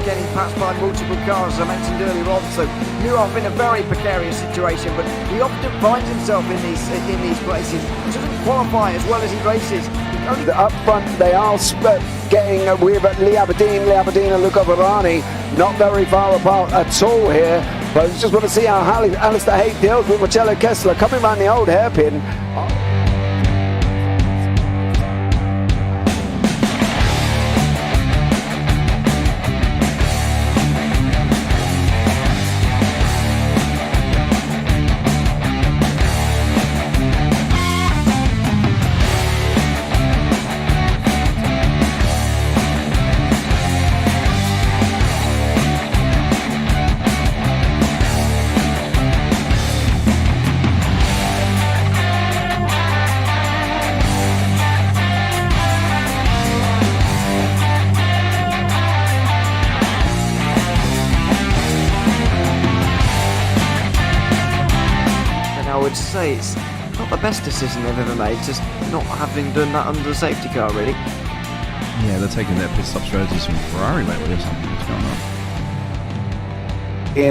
getting passed by multiple cars, as I mentioned earlier on. So Mugello in a very precarious situation, but he often finds himself in these places. He doesn't qualify as well as he races. Up front, they are getting with Lee Aberdeen and Luca Varani, not very far apart at all here. But I just want to see how Alistair Haig deals with Marcello Kessler coming around the old hairpin. I would say it's not the best decision they've ever made, just not having done that under the safety car, really. Yeah, they're taking their pit stop strategies from Ferrari lately or something. What's going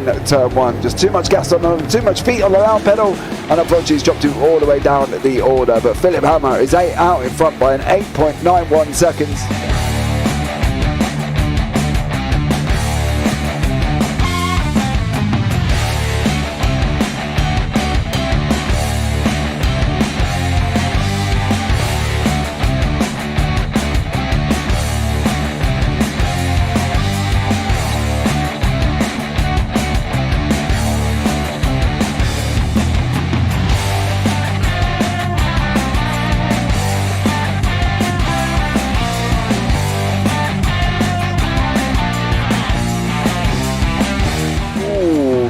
on? In turn one, just too much gas on them, too much feet on the loud pedal, and unfortunately he's dropped him all the way down the order. But Philip Hammer is out in front by an 8.91 seconds.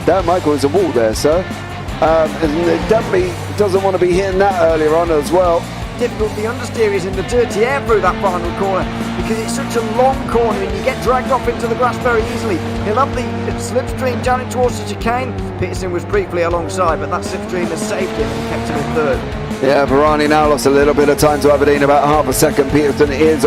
Dan Michael is a wall there, sir. And definitely doesn't want to be hitting that earlier on as well. Difficult, the understeer is in the dirty air through that final corner because it's such a long corner and you get dragged off into the grass very easily. He'll have the slipstream down in towards the chicane. Peterson was briefly alongside, but that slipstream has saved him and kept him in third. Yeah, Varani now lost a little bit of time to Aberdeen, about half a second. Peterson is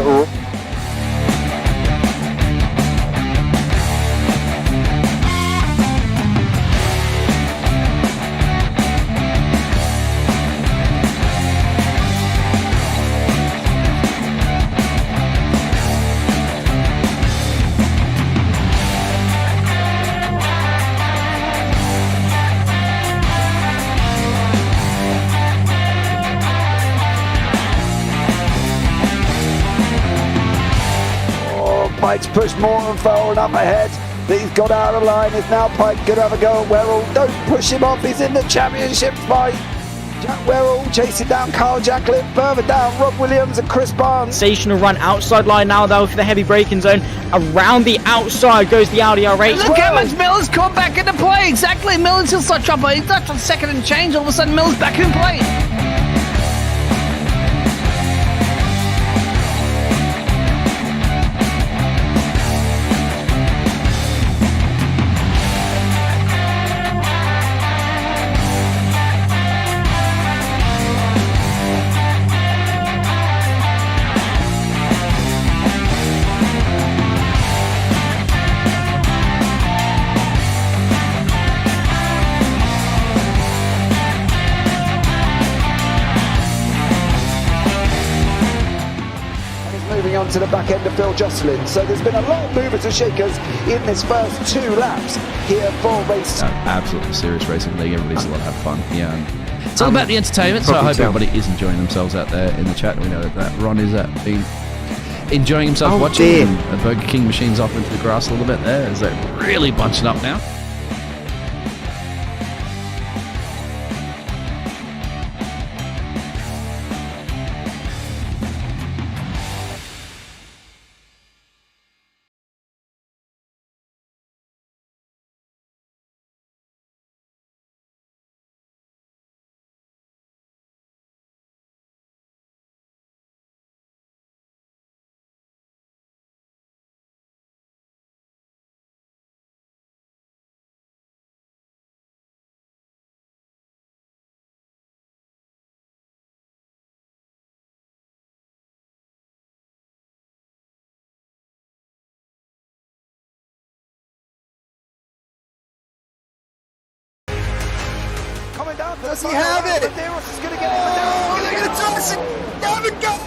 Pike's pushed Morton forward up ahead. He's got out of line. It's now Pike going to have a go at Werrell. Don't push him off. He's in the championship fight. Jack Werrell chasing down Carl Jacklin. Further down, Rob Williams and Chris Barnes. Sensational run outside line now though for the heavy braking zone. Around the outside goes the Audi R8. Look how much Miller's come back into play. Exactly. Miller's still such trouble. He's not on second and change. All of a sudden Miller's back in play. Moving on to the back end of Phil Jocelyn. So there's been a lot of movers and shakers in this first 2 laps here for race. Absolutely serious racing league. Everybody's a lot have fun. Yeah, and it's all about the entertainment. So I hope everybody is enjoying themselves out there in the chat. We know that Ron is enjoying himself watching. And Burger King machine's off into the grass a little bit there. Is that really bunching up now? find out. Does he have it? Medeiros is going to get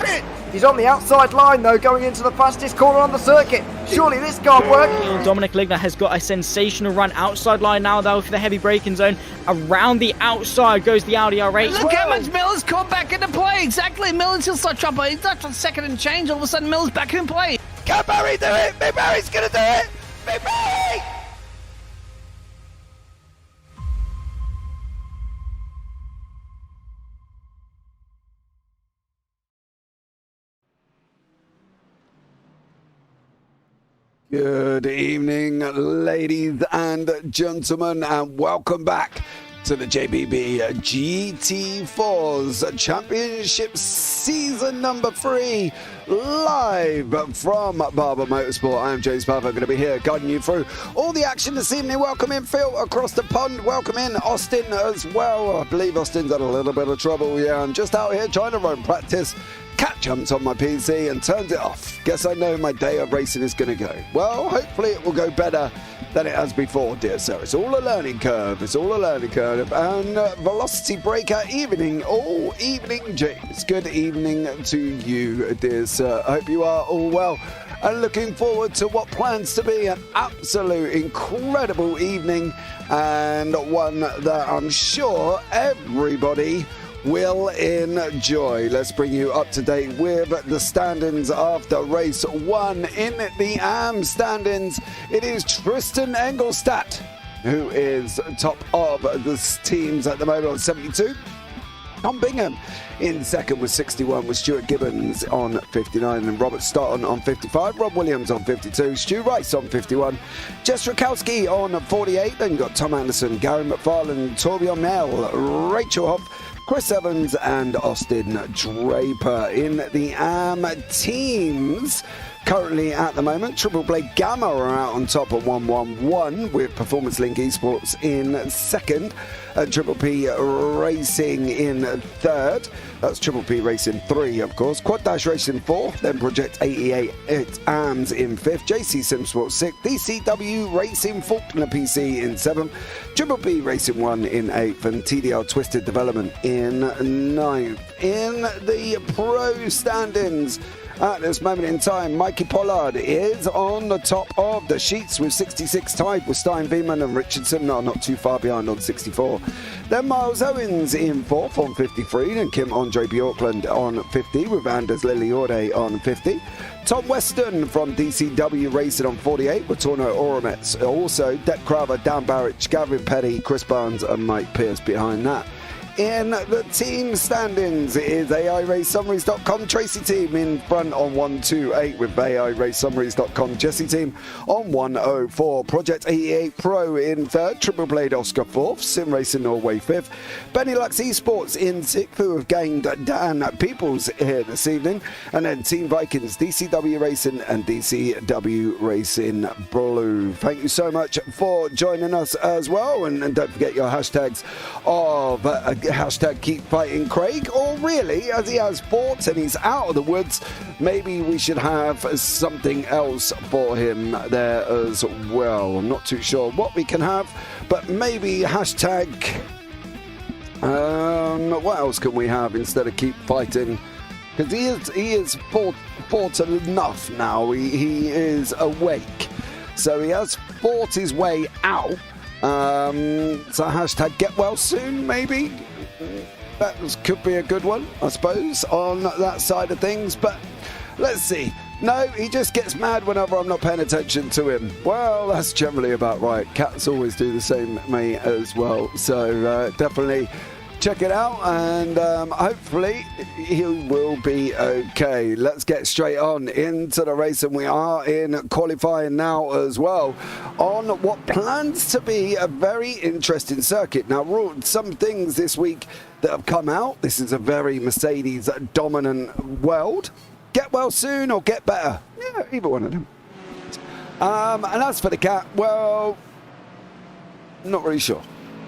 it. He's on the outside line though, going into the fastest corner on the circuit. Surely this can't work. Dominic Ligner has got a sensational run outside line now though for the heavy braking zone. Around the outside goes the Audi R8. Look how much Miller's caught back into play. Exactly. Miller's still start trouble. He's not on second and change. All of a sudden, Miller's back in play. Can Barry do it? Big Barry's going to do it. Big Barry! Good evening, ladies and gentlemen, and welcome back to the JPB GT4's Championship Season number 3, live from Barber Motorsport. I am James Parfitt. I'm going to be here guiding you through all the action this evening. Welcome in Phil across the pond. Welcome in Austin as well. I believe Austin's had a little bit of trouble. Yeah, I'm just out here trying to run practice. Cat jumps on my PC and turns it off. Guess I know my day of racing is going to go. Well, hopefully it will go better than it has before, dear sir. It's all a learning curve. It's all a learning curve. And Velocity Breaker evening. All evening, James. Good evening to you, dear sir. I hope you are all well. And looking forward to what plans to be an absolute incredible evening. And one that I'm sure everybody will enjoy. Let's bring you up to date with the standings after race 1. In the AM standings, it is Tristan Engelstadt who is top of the teams at the moment on 72. Tom Bingham in second with 61, with Stuart Gibbons on 59 and Robert Stoughton on 55, Rob Williams on 52, Stu Rice on 51, Jess Rakowski on 48. Then you've got Tom Anderson, Gary McFarlane, Torbjorn Mel, Rachel Hoff, Chris Evans and Austin Draper. In the AM teams, currently at the moment, Triple Blade Gamma are out on top of 111 with Performance Link Esports in second, Triple P Racing in third. That's Triple P Racing 3, of course. Quad Dash Racing 4, then Project 88 AMS in 5th, JC Simsport 6th, DCW Racing Faulkner PC in 7th, Triple P Racing 1 in 8th, and TDR Twisted Development in 9th. In the pro standings, at this moment in time, Mikey Pollard is on the top of the sheets with 66, tied with Stein Veman and Richardson, not too far behind on 64. Then Miles Owens in 4th on 53, and Kim Andre Bjorkland on 50, with Anders Liliorde on 50. Tom Weston from DCW Racing on 48, with Torno Oromets. Also, Dec Craver, Dan Barrich, Gavin Petty, Chris Barnes and Mike Pierce behind that. In the team standings, it is AIRaceSummaries.com Tracy Team in front on 128, with AIRaceSummaries.com Jesse Team on 104. Project 88 Pro in third, Triple Blade Oscar 4th, Sim Racing Norway 5th, Benelux Esports in 6th, who have gained Dan Peoples here this evening, and then Team Vikings, DCW Racing and DCW Racing Blue. Thank you so much for joining us as well, and don't forget your hashtags of hashtag Keep Fighting Craig, or really, as he has fought and he's out of the woods, maybe we should have something else for him there as well. I'm not too sure what we can have, but maybe hashtag what else can we have instead of Keep Fighting? Because he is fought enough now. He is awake, so he has fought his way out. So hashtag get well soon, maybe. That could be a good one, I suppose, on that side of things. But let's see. No, he just gets mad whenever I'm not paying attention to him. Well, that's generally about right. Cats always do the same to me as well. So definitely check it out, and hopefully he will be okay. Let's get straight on into the race, and we are in qualifying now as well on what plans to be a very interesting circuit. Now, some things this week that have come out. This is a very Mercedes dominant world. Get well soon or get better. Yeah, either one of them. And as for the cat, well, not really sure.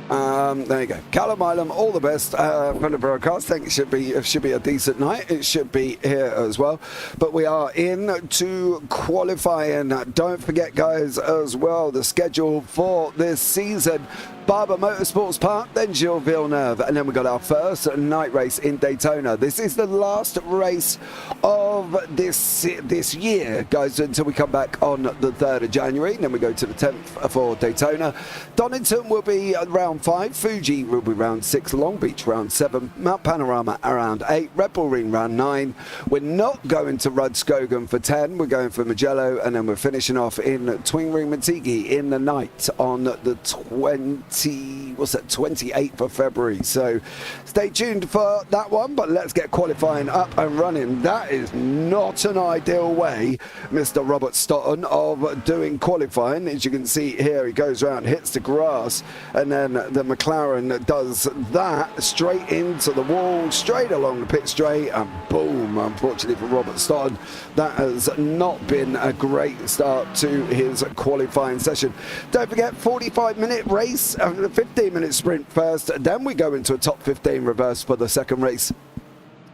There you go. Callum Milam, all the best from the broadcast. I think it should be a decent night. It should be here as well. But we are into qualifying. Don't forget, guys, as well, the schedule for this season. Barber Motorsports Park, then Gilles Villeneuve, and then we got our first night race in Daytona. This is the last race of this year, guys, until we come back on the 3rd of January. Then we go to the 10th for Daytona. Donington will be round 5, Fuji will be round 6, Long Beach round 7, Mount Panorama around 8, Red Bull Ring round 9. We're not going to Rudskogen for 10, we're going for Mugello, and then we're finishing off in Twin Ring Motegi in the night on the 28th of February. So stay tuned for that one, but let's get qualifying up and running. That is not an ideal way, Mr. Robert Stotton, of doing qualifying. As you can see here, he goes around, hits the grass, and then the McLaren does that straight into the wall, straight along the pit straight, and boom, unfortunately for Robert Stotton, that has not been a great start to his qualifying session. Don't forget, 45-minute race, a 15-minute sprint first, then we go into a top 15 reverse for the second race.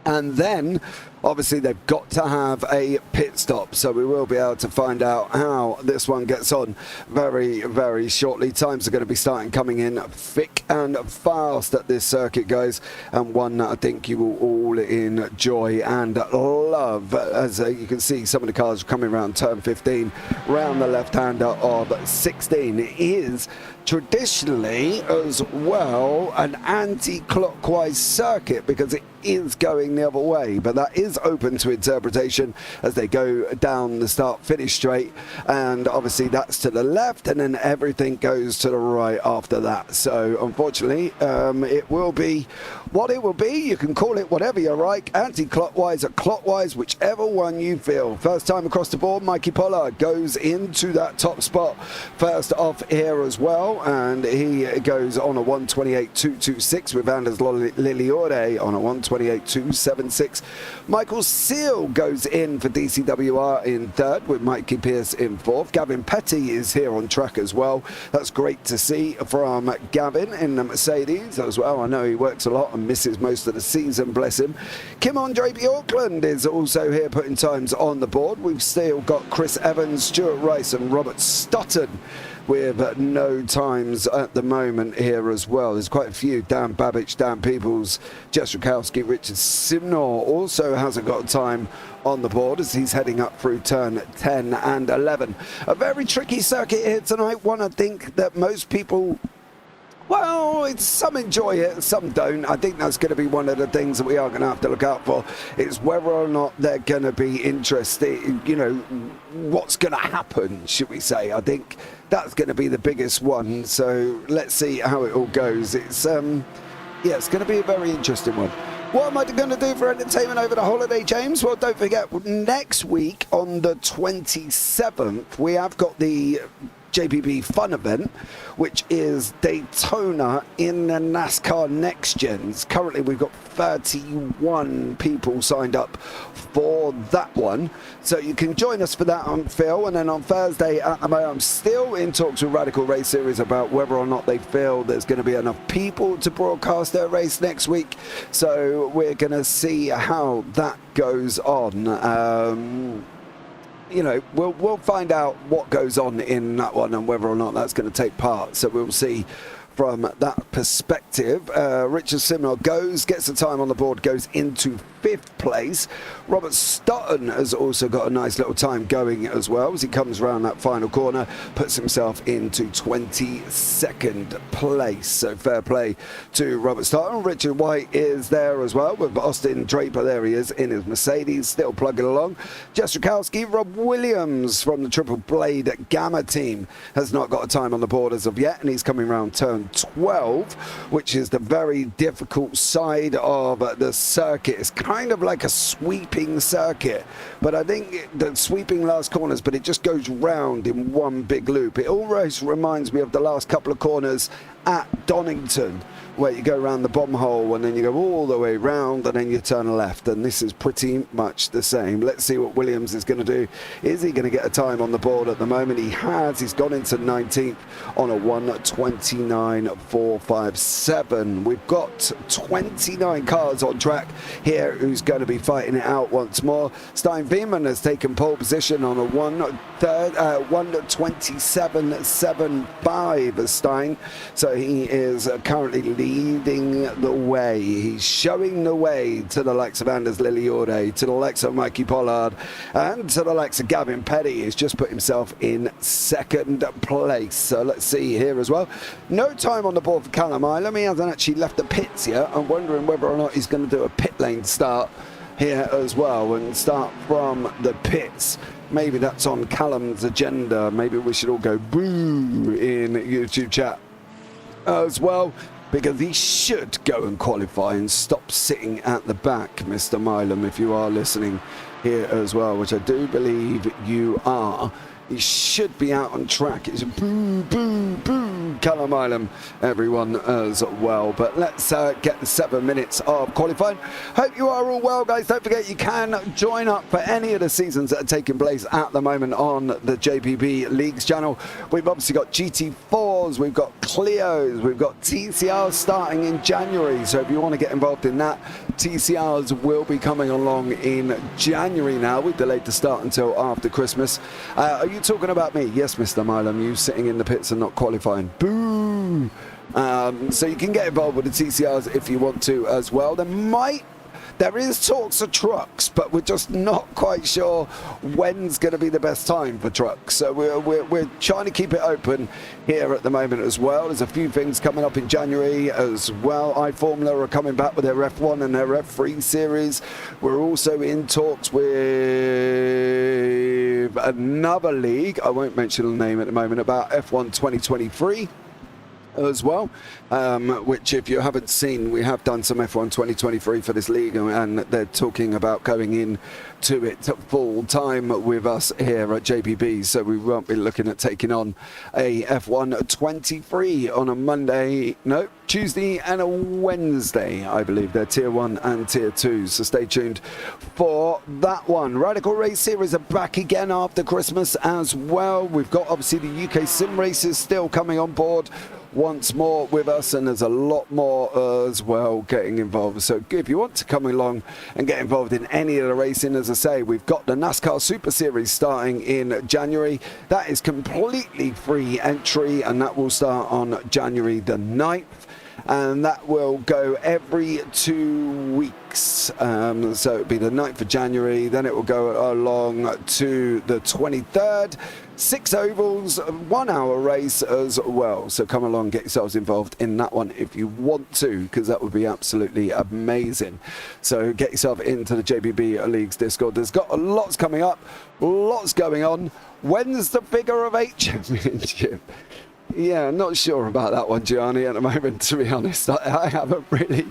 And then, obviously, they've got to have a pit stop, so we will be able to find out how this one gets on very, very shortly. Times are going to be coming in thick and fast at this circuit, guys, and one that I think you will all enjoy and love. As you can see, some of the cars are coming around turn 15, round the left-hander of 16. It is traditionally as well an anti-clockwise circuit because it is going the other way, but that is open to interpretation as they go down the start-finish straight, and obviously that's to the left, and then everything goes to the right after that. So unfortunately, it will be what it will be. You can call it whatever you like, anti-clockwise or clockwise, whichever one you feel. First time across the board, Mikey Pollard goes into that top spot first off here as well, and he goes on a 128.226 with Anders Liliore on a 128.276. Michael Seal goes in for DCWR in third with Mikey Pierce in fourth. Gavin Petty is here on track as well. That's great to see from Gavin in the Mercedes as well. I know he works a lot and misses most of the season, bless him. Kim Andre Bjorklund is also here putting times on the board. We've still got Chris Evans, Stuart Rice and Robert Stutton with no times at the moment here as well. There's quite a few. Dan Babbage, Dan Peoples, Jess Rakowski, Richard Simnor also hasn't got time on the board as he's heading up through turn 10 and 11. A very tricky circuit here tonight. One I think that most people, well, some enjoy it, some don't. I think that's going to be one of the things that we are going to have to look out for, is whether or not they're going to be interested, you know, what's going to happen, should we say. I think that's going to be the biggest one. So let's see how it all goes. It's, yeah, it's going to be a very interesting one. What am I going to do for entertainment over the holiday, James? Well, don't forget, next week on the 27th, we have got the JPB Fun event, which is Daytona in the NASCAR Next Gens. Currently, we've got 31 people signed up for that one. So you can join us for that on Phil. And then on Thursday, I'm still in talks with Radical Race Series about whether or not they feel there's going to be enough people to broadcast their race next week. So we're going to see how that goes on. You know, we'll find out what goes on in that one and whether or not that's going to take part. So we'll see from that perspective. Richard Simnor gets the time on the board, goes into 5th place. Robert Stutton has also got a nice little time going as well as he comes around that final corner, puts himself into 22nd place. So fair play to Robert Stutton. Richard White is there as well with Austin Draper. There he is in his Mercedes, still plugging along. Jess Rakowski, Rob Williams from the Triple Blade Gamma team has not got a time on the board as of yet, and he's coming around turn 12, which is the very difficult side of the circuit. It's kind of like a sweeping circuit, but I think the sweeping last corners, but it just goes round in one big loop. It always reminds me of the last couple of corners at Donington, where you go around the bomb hole and then you go all the way round and then you turn left, and this is pretty much the same. Let's see what Williams is going to do. Is he going to get a time on the board? At the moment he has. He's gone into 19th on a 1:29.9. 9.9457. We've got 29 cars on track here who's going to be fighting it out once more. Stein Veerman has taken pole position on a 1:27.75 Stein. So he is currently leading the way. He's showing the way to the likes of Anders Lilliorde, to the likes of Mikey Pollard, and to the likes of Gavin Petty. He's just put himself in second place. So let's see here as well. No time on the board for Callum Ilam. He hasn't actually left the pits yet. I'm wondering whether or not he's going to do a pit lane start here as well and start from the pits. Maybe that's on Callum's agenda. Maybe we should all go boo in YouTube chat as well, because he should go and qualify and stop sitting at the back, Mr. Milam, if you are listening here as well, which I do believe you are. He should be out on track. It's boo, boo, boo, Callum Ilam, everyone as well. But let's get the 7 minutes of qualifying. Hope you are all well, guys. Don't forget you can join up for any of the seasons that are taking place at the moment on the JPB Leagues channel. We've obviously got GT4s, we've got Clios, we've got TCRs starting in January. So if you want to get involved in that, TCRs will be coming along in January now. We delayed the start until after Christmas. Are you talking about me? Yes, Mr. Milam, you sitting in the pits and not qualifying. Boo! So you can get involved with the TCRs if you want to as well. There is talks of trucks, but we're just not quite sure when's going to be the best time for trucks. So we're trying to keep it open here at the moment as well. There's a few things coming up in January as well. iFormula are coming back with their F1 and their F3 series. We're also in talks with another league, I won't mention the name at the moment, about F1 2023. As well, which if you haven't seen, we have done some F1 2023 for this league, and they're talking about going in to it full time with us here at JPB, so we won't be looking at taking on a F1 23 on a Tuesday and a Wednesday, I believe. They're tier 1 and tier 2, so stay tuned for that one. Radical Race Series are back again after Christmas as well. We've got obviously the UK sim races still coming on board once more with us, and there's a lot more as well getting involved. So if you want to come along and get involved in any of the racing, as I say, we've got the NASCAR Super Series starting in January. That is completely free entry, and that will start on January the 9th. And that will go every 2 weeks. So it'll be the 9th of January, then it will go along to the 23rd. 6 ovals, 1 hour race as well. So come along, get yourselves involved in that one if you want to, because that would be absolutely amazing. So get yourself into the JPB Leagues Discord. There's got lots coming up, lots going on. When's the Figure of 8 Championship? Yeah, not sure about that one, Gianni, at the moment, to be honest. I haven't really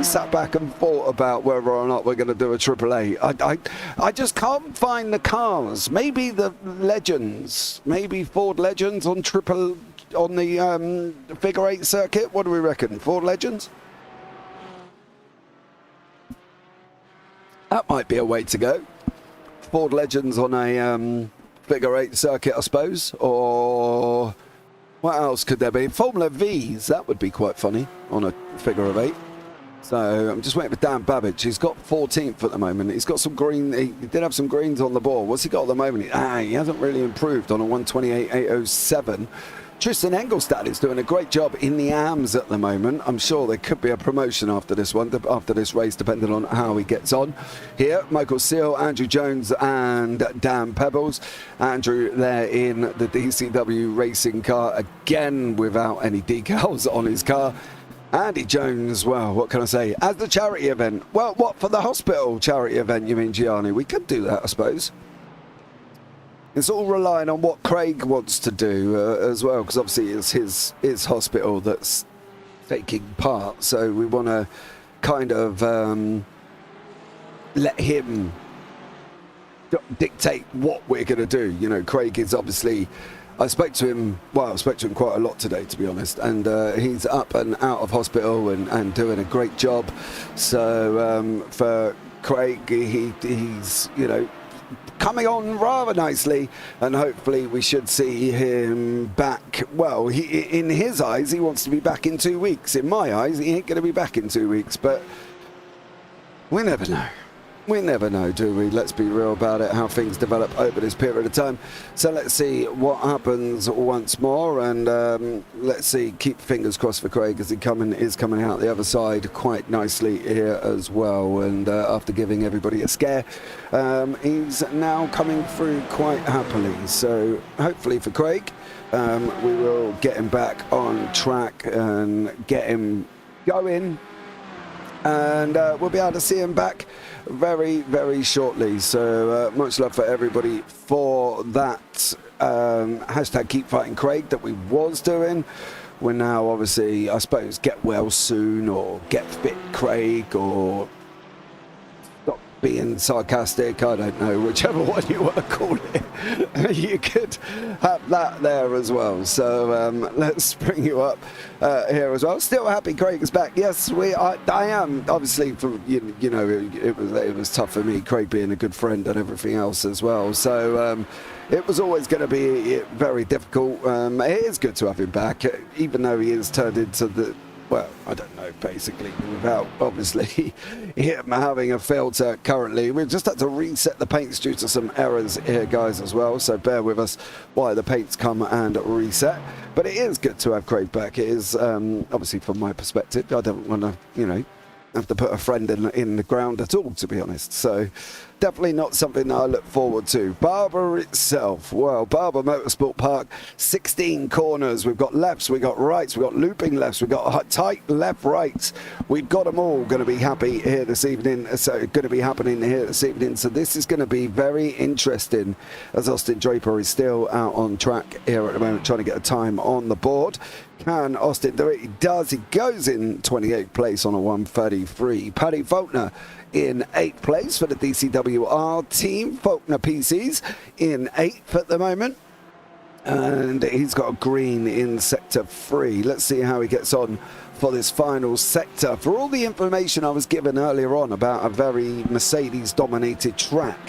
sat back and thought about whether or not we're going to do a AAA. I just can't find the cars. Maybe the Legends, maybe Ford Legends on the Figure 8 circuit. What do we reckon? Ford Legends? That might be a way to go. Ford Legends on a Figure 8 circuit, I suppose. Or what else could there be? Formula V's, that would be quite funny on a Figure of 8. So I'm just waiting for Dan Babbage. He's got 14th at the moment. He's got some green. He did have some greens on the board. What's he got at the moment? He hasn't really improved on a 128.807. Tristan Engelstad is doing a great job in the AMS at the moment. I'm sure there could be a promotion after this one, after this race, depending on how he gets on. Here, Michael Seal, Andrew Jones and Dan Pebbles. Andrew there in the DCW racing car, again without any decals on his car. Andy Jones, well, what can I say? As the charity event. Well, what, for the hospital charity event, you mean, Gianni? We could do that, I suppose. It's all relying on what Craig wants to do as well, because obviously it's his hospital that's taking part. So we want to kind of let him dictate what we're going to do. You know, Craig is obviously... I spoke to him quite a lot today, to be honest, and he's up and out of hospital and doing a great job. So for Craig, he's, you know, coming on rather nicely, and hopefully we should see him back. Well, in his eyes, he wants to be back in 2 weeks. In my eyes, he ain't going to be back in 2 weeks, but we never know. We never know, do we? Let's be real about it, how things develop over this period of time. So let's see what happens once more, and let's see, keep fingers crossed for Craig as he is coming out the other side quite nicely here as well. And after giving everybody a scare, he's now coming through quite happily. So hopefully for Craig, we will get him back on track and get him going, and we'll be able to see him back very, very shortly. So much love for everybody for that hashtag keep fighting Craig that we was doing. We're now obviously, I suppose, get well soon, or get fit Craig, or stop being sarcastic, I don't know, whichever one you want to call it. You could have that there as well. So let's bring you up here as well. Still happy Craig is back. Yes, I am, obviously, for you know, it was tough for me, Craig being a good friend and everything else as well. So it was always going to be very difficult. It is good to have him back, even though he is turned into the, well, I don't know, basically, without obviously him having a filter currently. We've just had to reset the paints due to some errors here, guys, as well. So bear with us while the paints come and reset. But it is good to have Craig back. It is, obviously, from my perspective, I don't want to, you know, have to put a friend in the ground at all, to be honest. So definitely not something that I look forward to. Barber itself, well, Barber Motorsport Park, 16 corners. We've got lefts, we've got rights, we've got looping lefts, we've got tight left rights. We've got them all going to be happy here this evening. So going to be happening here this evening. So this is going to be very interesting, as Austin Draper is still out on track here at the moment, trying to get a time on the board. Can Austin do it? He does. He goes in 28th place on a 1:33. Paddy Faulkner in 8th place for the DCWR team. Faulkner PCs in 8th at the moment. And he's got a green in sector 3. Let's see how he gets on for this final sector. For all the information I was given earlier on about a very Mercedes-dominated track,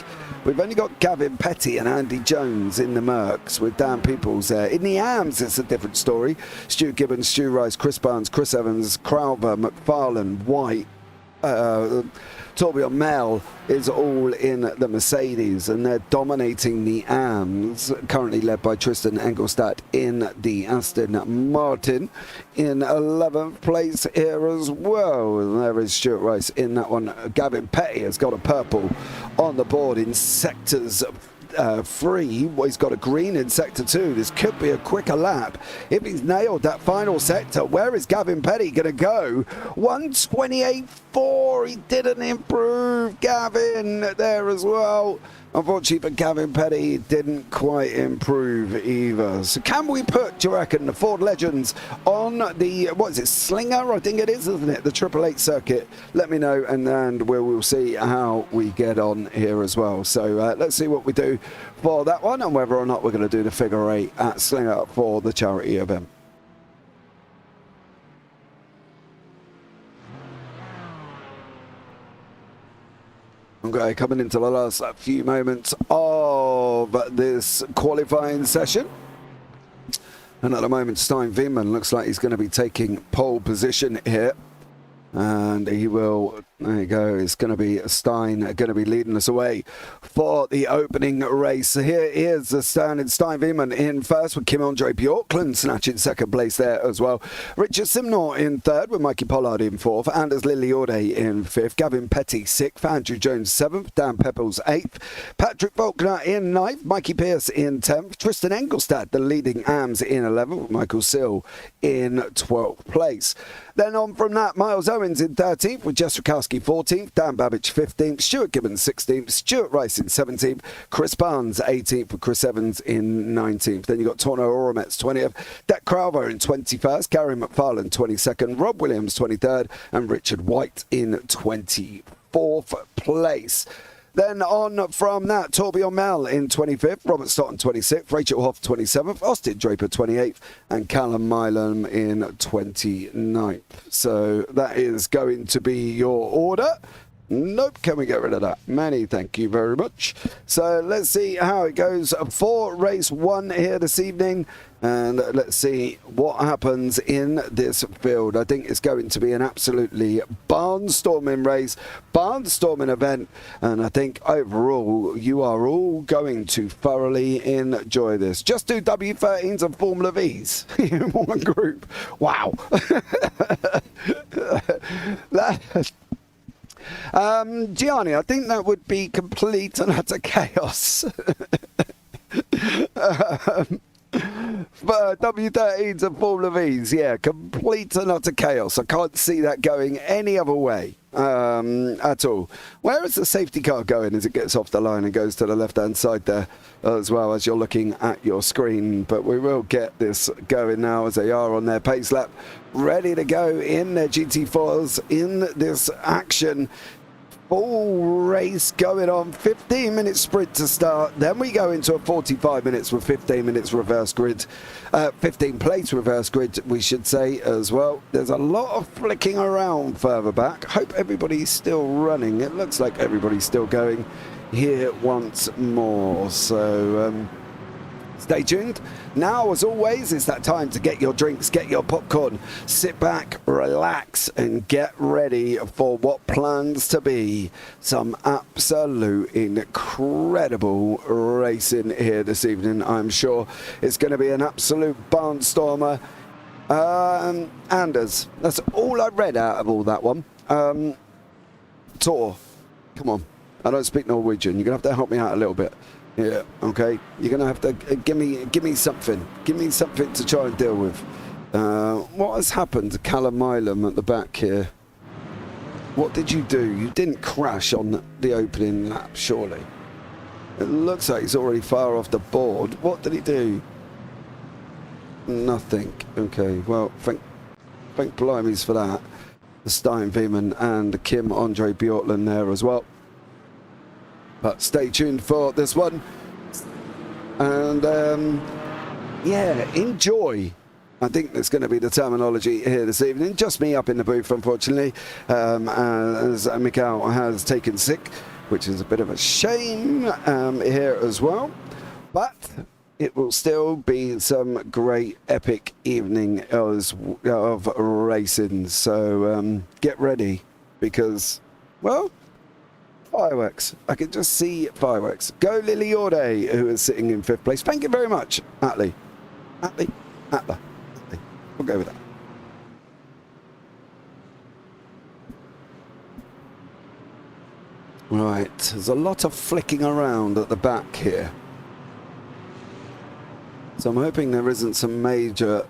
we've only got Gavin Petty and Andy Jones in the Mercs with Dan Peoples there. In the AMs, it's a different story. Stu Gibbons, Stu Rice, Chris Barnes, Chris Evans, Crowther, McFarlane, White, Torbjörn Mel is all in the Mercedes, and they're dominating the AMs, currently led by Tristan Engelstadt in the Aston Martin in 11th place here as well. And there is Stuart Rice in that one. Gavin Petty has got a purple on the board in sectors 3. Well, he's got a green in sector 2. This could be a quicker lap if he's nailed that final sector. Where is Gavin Petty going to go? 1:28.4. He didn't improve. Gavin there as well. Unfortunately for Gavin Petty, didn't quite improve either. So can we put, do you reckon, the Ford Legends on the, what is it, Slinger? I think it is, isn't it? The 888 circuit. Let me know, and we'll see how we get on here as well. So let's see what we do for that one, and whether or not we're going to do the figure 8 at Slinger for the charity event. Okay, coming into the last few moments of this qualifying session. And at the moment, Stein Wiemann looks like he's going to be taking pole position here. And he will, there you go, it's going to be Stein going to be leading us away for the opening race. Here is the standing Stein Wiemann in first with Kim-Andre Bjorklund snatching second place there as well. Richard Simnor in third with Mikey Pollard in fourth. Anders Liliorde in fifth. Gavin Petty sixth. Andrew Jones seventh. Dan Pepples eighth. Patrick Faulkner in ninth. Mikey Pierce in 10th. Tristan Engelstad, the leading AMS, in 11th. With Michael Sill in 12th place. Then on from that, Miles Owens in 13th with Jess Rakowski 14th, Dan Babbage 15th, Stuart Gibbons 16th, Stuart Rice in 17th, Chris Barnes 18th with Chris Evans in 19th. Then you've got Torno Oromets 20th, Dak Crowther in 21st, Gary McFarlane 22nd, Rob Williams 23rd, and Richard White in 24th place. Then on from that, Torbjörn Mel in 25th, Robert Stotton 26th, Rachel Hoff 27th, Austin Draper 28th, and Callum Milam in 29th. So that is going to be your order. Nope, can we get rid of that? Many, thank you very much. So let's see how it goes for race 1 here this evening. And let's see what happens in this field. I think it's going to be an absolutely barnstorming race, barnstorming event. And I think overall, you are all going to thoroughly enjoy this. Just do W13s and Formula Vs in one group. Wow. Gianni, I think that would be complete and utter chaos. But W13s and Formula Vs, yeah, complete and utter chaos. I can't see that going any other way at all. Where is the safety car going as it gets off the line and goes to the left-hand side there as well as you're looking at your screen? But we will get this going now as they are on their pace lap, ready to go in their GT4s in this action. Full race going on, 15-minute sprint to start. Then we go into a 45 minutes with 15 minutes reverse grid, 15 plates reverse grid, we should say as well. There's a lot of flicking around further back. Hope everybody's still running. It looks like everybody's still going here once more. So stay tuned. Now, as always, it's that time to get your drinks, get your popcorn, sit back, relax, and get ready for what plans to be some absolute incredible racing here this evening. I'm sure it's going to be an absolute barnstormer. Anders, that's all I read out of all that one. Tor, come on. I don't speak Norwegian. You're going to have to help me out a little bit. Yeah, okay. You're going to have to give me something. Give me something to try and deal with. What has happened to Callum Milam at the back here? What did you do? You didn't crash on the opening lap, surely. It looks like he's already far off the board. What did he do? Nothing. Okay, well, thank blimeys for that. Stein Veman and Kim Andre Bjortland there as well. But stay tuned for this one. And, yeah, enjoy. I think that's going to be the terminology here this evening. Just me up in the booth, unfortunately, as Michal has taken sick, which is a bit of a shame here as well. But it will still be some great epic evening of racing. So get ready because, well, fireworks. I can just see fireworks. Go Lily Orde, who is sitting in 5th place. Thank you very much, Atlee. Atla. We'll go with that. Right, there's a lot of flicking around at the back here. So I'm hoping there isn't some major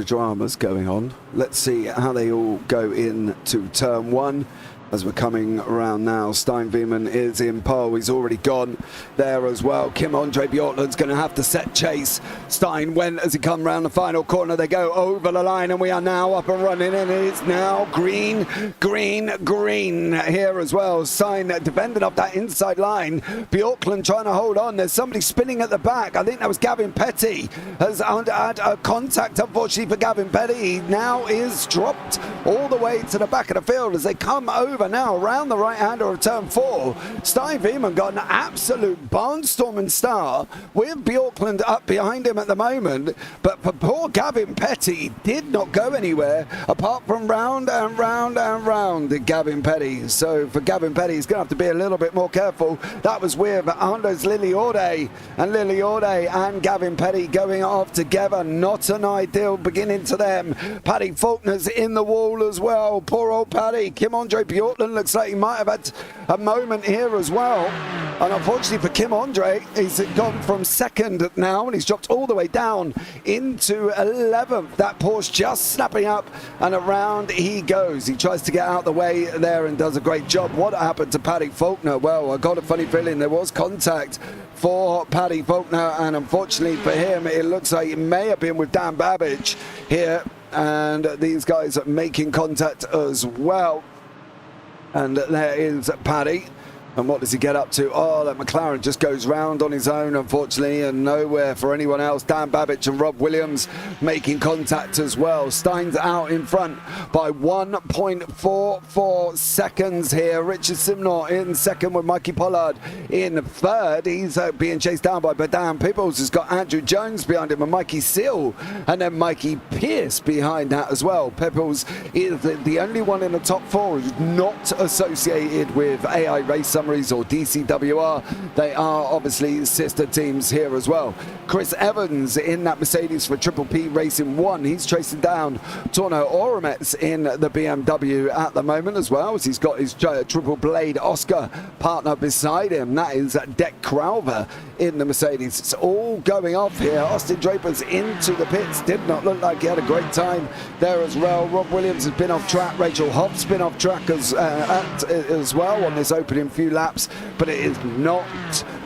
dramas going on. Let's see how they all go into turn 1. As we're coming around now, Stein Veman is in pole. He's already gone there as well. Kim Andre Bjortland's going to have to set chase. Stein went as he come round the final corner. They go over the line, and we are now up and running, and it's now green here as well. Stein defending up that inside line. Bjortland trying to hold on. There's somebody spinning at the back. I think that was Gavin Petty. Has had a contact, unfortunately, for Gavin Petty. He now is dropped all the way to the back of the field as they come over now around the right-hander of turn 4. Stein Veman got an absolute barnstorming start with Bjorkland up behind him at the moment, but for poor Gavin Petty did not go anywhere apart from round and round and round. Gavin Petty. So for Gavin Petty, he's going to have to be a little bit more careful. That was with Anders Lily Orde, and Gavin Petty going off together. Not an ideal beginning to them. Paddy Faulkner's in the wall as well. Poor old Paddy. Kim Andre Bjorkland looks like he might have had a moment here as well. And unfortunately for Kim Andre, he's gone from 2nd now and he's dropped all the way down into 11th. That Porsche just snapping up and around he goes. He tries to get out the way there and does a great job. What happened to Paddy Faulkner? Well, I got a funny feeling there was contact for Paddy Faulkner, and unfortunately for him, it looks like it may have been with Dan Babbage here, and these guys are making contact as well. And there is Paddy And what does he get up to? Oh, that McLaren just goes round on his own, unfortunately, and nowhere for anyone else. Dan Babich and Rob Williams making contact as well. Stein's out in front by 1.44 seconds here. Richard Simnor in second with Mikey Pollard in third. He's being chased down by Dan Pibbles, who's got Andrew Jones behind him and Mikey Seal, and then Mikey Pierce behind that as well. Pibbles is the only one in the top four who's not associated with AI Race Summaries or DCWR. They are obviously sister teams here as well. Chris Evans in that Mercedes for Triple P Racing 1. He's chasing down Torno Oromets in the BMW at the moment as well, as he's got his Triple Blade Oscar partner beside him. That is Deck Crowther in the Mercedes. It's all going off here. Austin Draper's into the pits. Did not look like he had a great time there as well. Rob Williams has been off track. Rachel Hobbs been off track as well on this opening few laps, but it is not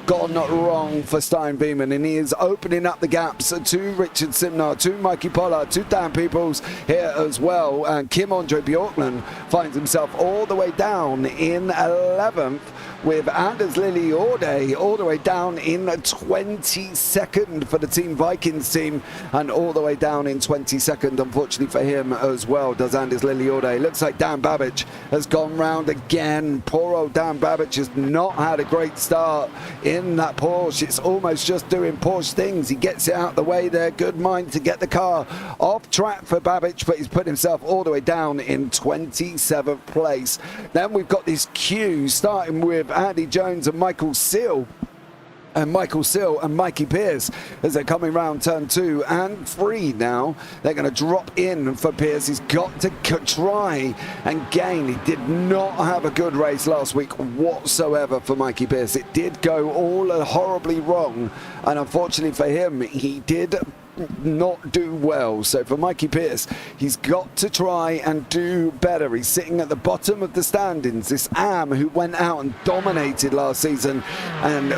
gone wrong for Stein Beeman, and he is opening up the gaps to Richard Simnar, to Mikey Pollard, to Dan Peoples here as well. And Kim Andre Bjorkman finds himself all the way down in 11th, with Anders Lily Orde all the way down in 22nd for the Team Vikings team, and all the way down in 22nd, unfortunately for him as well, does Anders Lily Orde. Looks like Dan Babich has gone round again. Poor old Dan Babich has not had a great start in that Porsche. It's almost just doing Porsche things. He gets it out the way there. Good mind to get the car off track for Babich, but he's put himself all the way down in 27th place. Then we've got this queue starting with Andy Jones and Michael Seal. And Michael Sill and Mikey Pierce as they're coming round turn 2 and 3 now. They're going to drop in for Pierce. He's got to try and gain. He did not have a good race last week whatsoever for Mikey Pierce. It did go all horribly wrong, and unfortunately for him, he did not do well. So for Mikey Pierce, he's got to try and do better. He's sitting at the bottom of the standings. This Am, who went out and dominated last season, and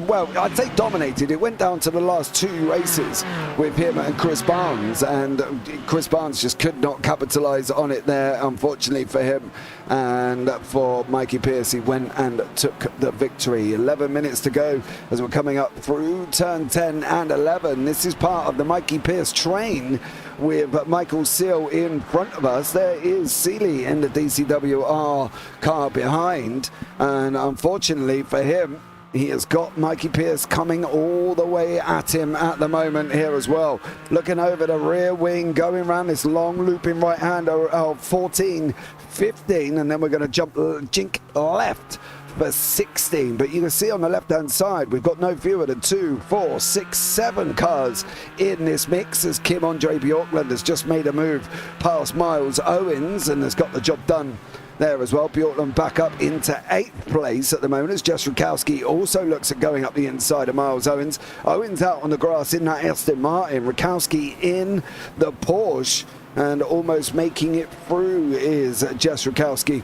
well, I'd say dominated. It went down to the last 2 races with him and Chris Barnes, and Chris Barnes just could not capitalize on it there, unfortunately for him. And for Mikey Pierce, he went and took the victory. 11 minutes to go as we're coming up through turn 10 and 11. This is part of the Mikey Pierce train with Michael Seal in front of us. There is Seeley in the DCWR car behind, and unfortunately for him, he has got Mikey Pierce coming all the way at him at the moment here as well. Looking over the rear wing, going around this long looping right hand of 14, 15, and then we're going to jink left for 16. But you can see on the left hand side, we've got no fewer than 2, 4, 6, 7 cars in this mix, as Kim Andre Bjorkland has just made a move past Miles Owens and has got the job done there as well. Bjorkland back up into 8th place at the moment, as Jess Rakowski also looks at going up the inside of Miles Owens. Owens out on the grass in that Aston Martin. Rakowski in the Porsche, and almost making it through is Jess Rakowski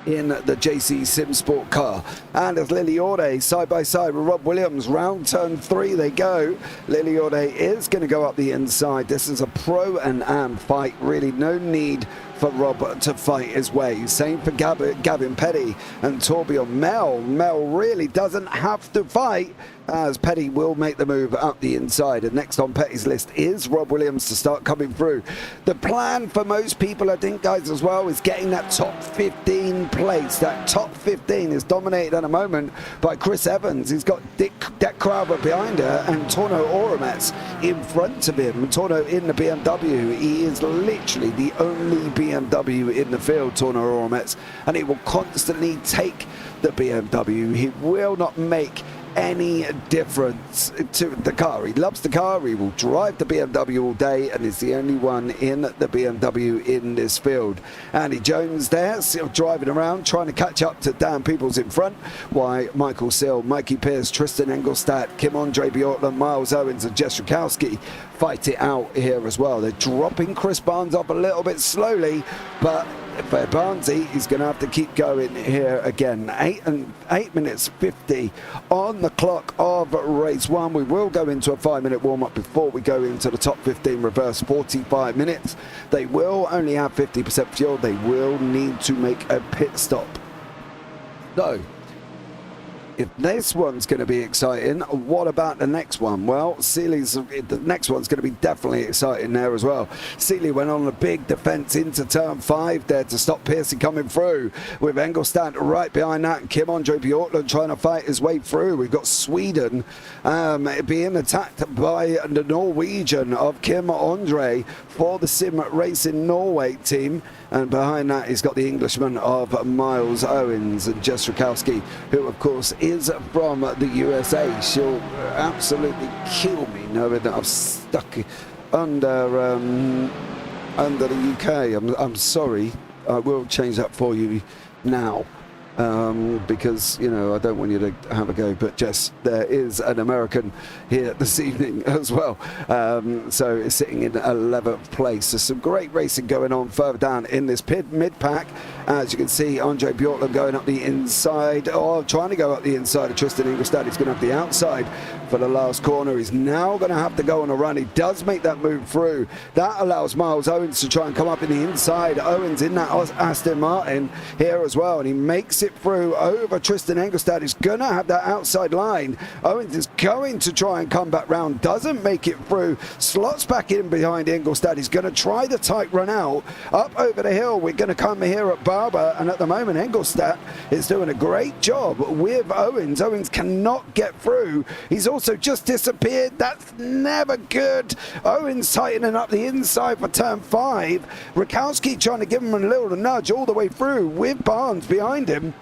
in the JC Simsport car. And as Lily Orde side by side with Rob Williams, round turn 3 they go. Lily Orde is going to go up the inside. This is a pro and am fight, really no need for Rob to fight his way. Same for Gavin Petty and Torbjorn Mel. Mel really doesn't have to fight, as Petty will make the move up the inside. And next on Petty's list is Rob Williams to start coming through. The plan for most people, I think, guys, as well, is getting that top 15 place. That top 15 is dominated at the moment by Chris Evans. He's got Deck Crowther behind her and Torno Oromets in front of him. Torno in the BMW. He is literally the only BMW in the field, Torno Oromets, and he will constantly take the BMW. He will not make any difference to the car. He loves the car. He will drive the BMW all day, and is the only one in the BMW in this field. Andy Jones there, still driving around, trying to catch up to Dan Peoples in front, while Michael Sill, Mikey Pierce, Tristan Engelstadt, Kim Andre Bjorkland, Miles Owens and Jess Rakowski fight it out here as well. They're dropping Chris Barnes off a little bit slowly, but for Barnesy, he's going to have to keep going here again. 8 minutes 50 on the clock of race 1. We will go into a 5-minute warm-up before we go into the top 15 reverse 45 minutes. They will only have 50% fuel. They will need to make a pit stop. So if this one's going to be exciting, what about the next one? Well, the next one's going to be definitely exciting there as well. Seeley went on a big defence into turn 5 there to stop Pearson coming through, with Engelstad right behind that, and Kim-Andre Bjorklund trying to fight his way through. We've got Sweden being attacked by the Norwegian of Kim-Andre for the Sim Racing Norway team, and behind that he's got the Englishman of Miles Owens and Jess Rakowski, who of course is from the USA. She'll absolutely kill me knowing that I've stuck under the UK. I'm sorry. I will change that for you now. Because, you know, I don't want you to have a go, but Jess, there is an American here this evening as well. So it's sitting in 11th place. There's some great racing going on further down in this mid-pack. As you can see, Andre Bjorklund going up the inside, or trying to go up the inside of Tristan Ingolstadt. He's going to have the outside for the last corner. He's now going to have to go on a run. He does make that move through. That allows Miles Owens to try and come up in the inside. Owens in that Aston Martin here as well, and he makes it through over Tristan Engelstad. He's going to have that outside line. Owens is going to try and come back round, doesn't make it through, slots back in behind Engelstad. He's going to try the tight run out up over the hill. We're going to come here at Barber, and at the moment Engelstad is doing a great job with Owens. Owens cannot get through. He's also just disappeared. That's never good. Owens tightening up the inside for turn 5. Rakowski trying to give him a little nudge all the way through with Barnes behind him.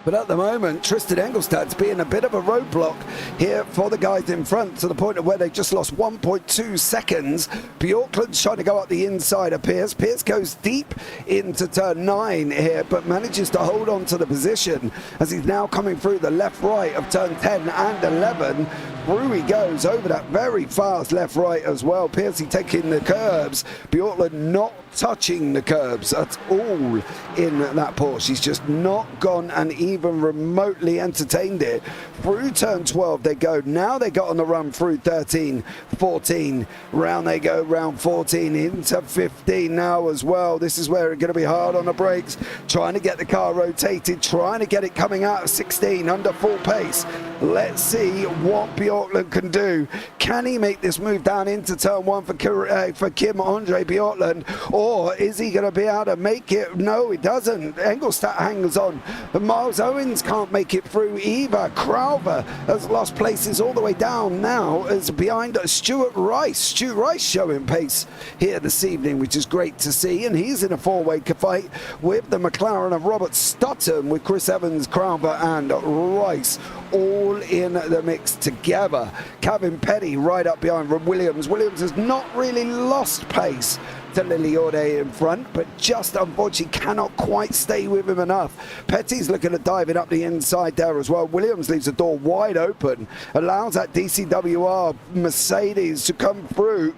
But at the moment, Tristan Engelstad's being a bit of a roadblock here for the guys in front, to the point of where they just lost 1.2 seconds. Bjorklund's trying to go up the inside of Pierce. Pierce goes deep into turn 9 here, but manages to hold on to the position as he's now coming through the left-right of turn 10 and 11. Through he goes over that very fast left-right as well. Piercy taking the curbs. Bjorklund not touching the curbs at all in that Porsche. He's just not gone and even remotely entertained it. Through turn 12 they go. Now they got on the run through 13, 14. Round they go, round 14 into 15 now as well. This is where it's going to be hard on the brakes. Trying to get the car rotated, trying to get it coming out of 16 under full pace. Let's see what Bjorklund can do. Can he make this move down into turn 1 for Kim-Andre Bjorklund, or is he going to be able to make it? No, he doesn't. Engelstad hangs on. Miles Owens can't make it through either. Crowther has lost places all the way down now as behind Stuart Rice. Stuart Rice showing pace here this evening, which is great to see, and he's in a four-way fight with the McLaren of Robert Stutton, with Chris Evans, Crowther and Rice all in the mix together. Kevin Petty right up behind Williams. Williams has not really lost pace to Liliode in front, but just unfortunately cannot quite stay with him enough. Petty's looking at diving up the inside there as well. Williams leaves the door wide open, allows that DCWR Mercedes to come through.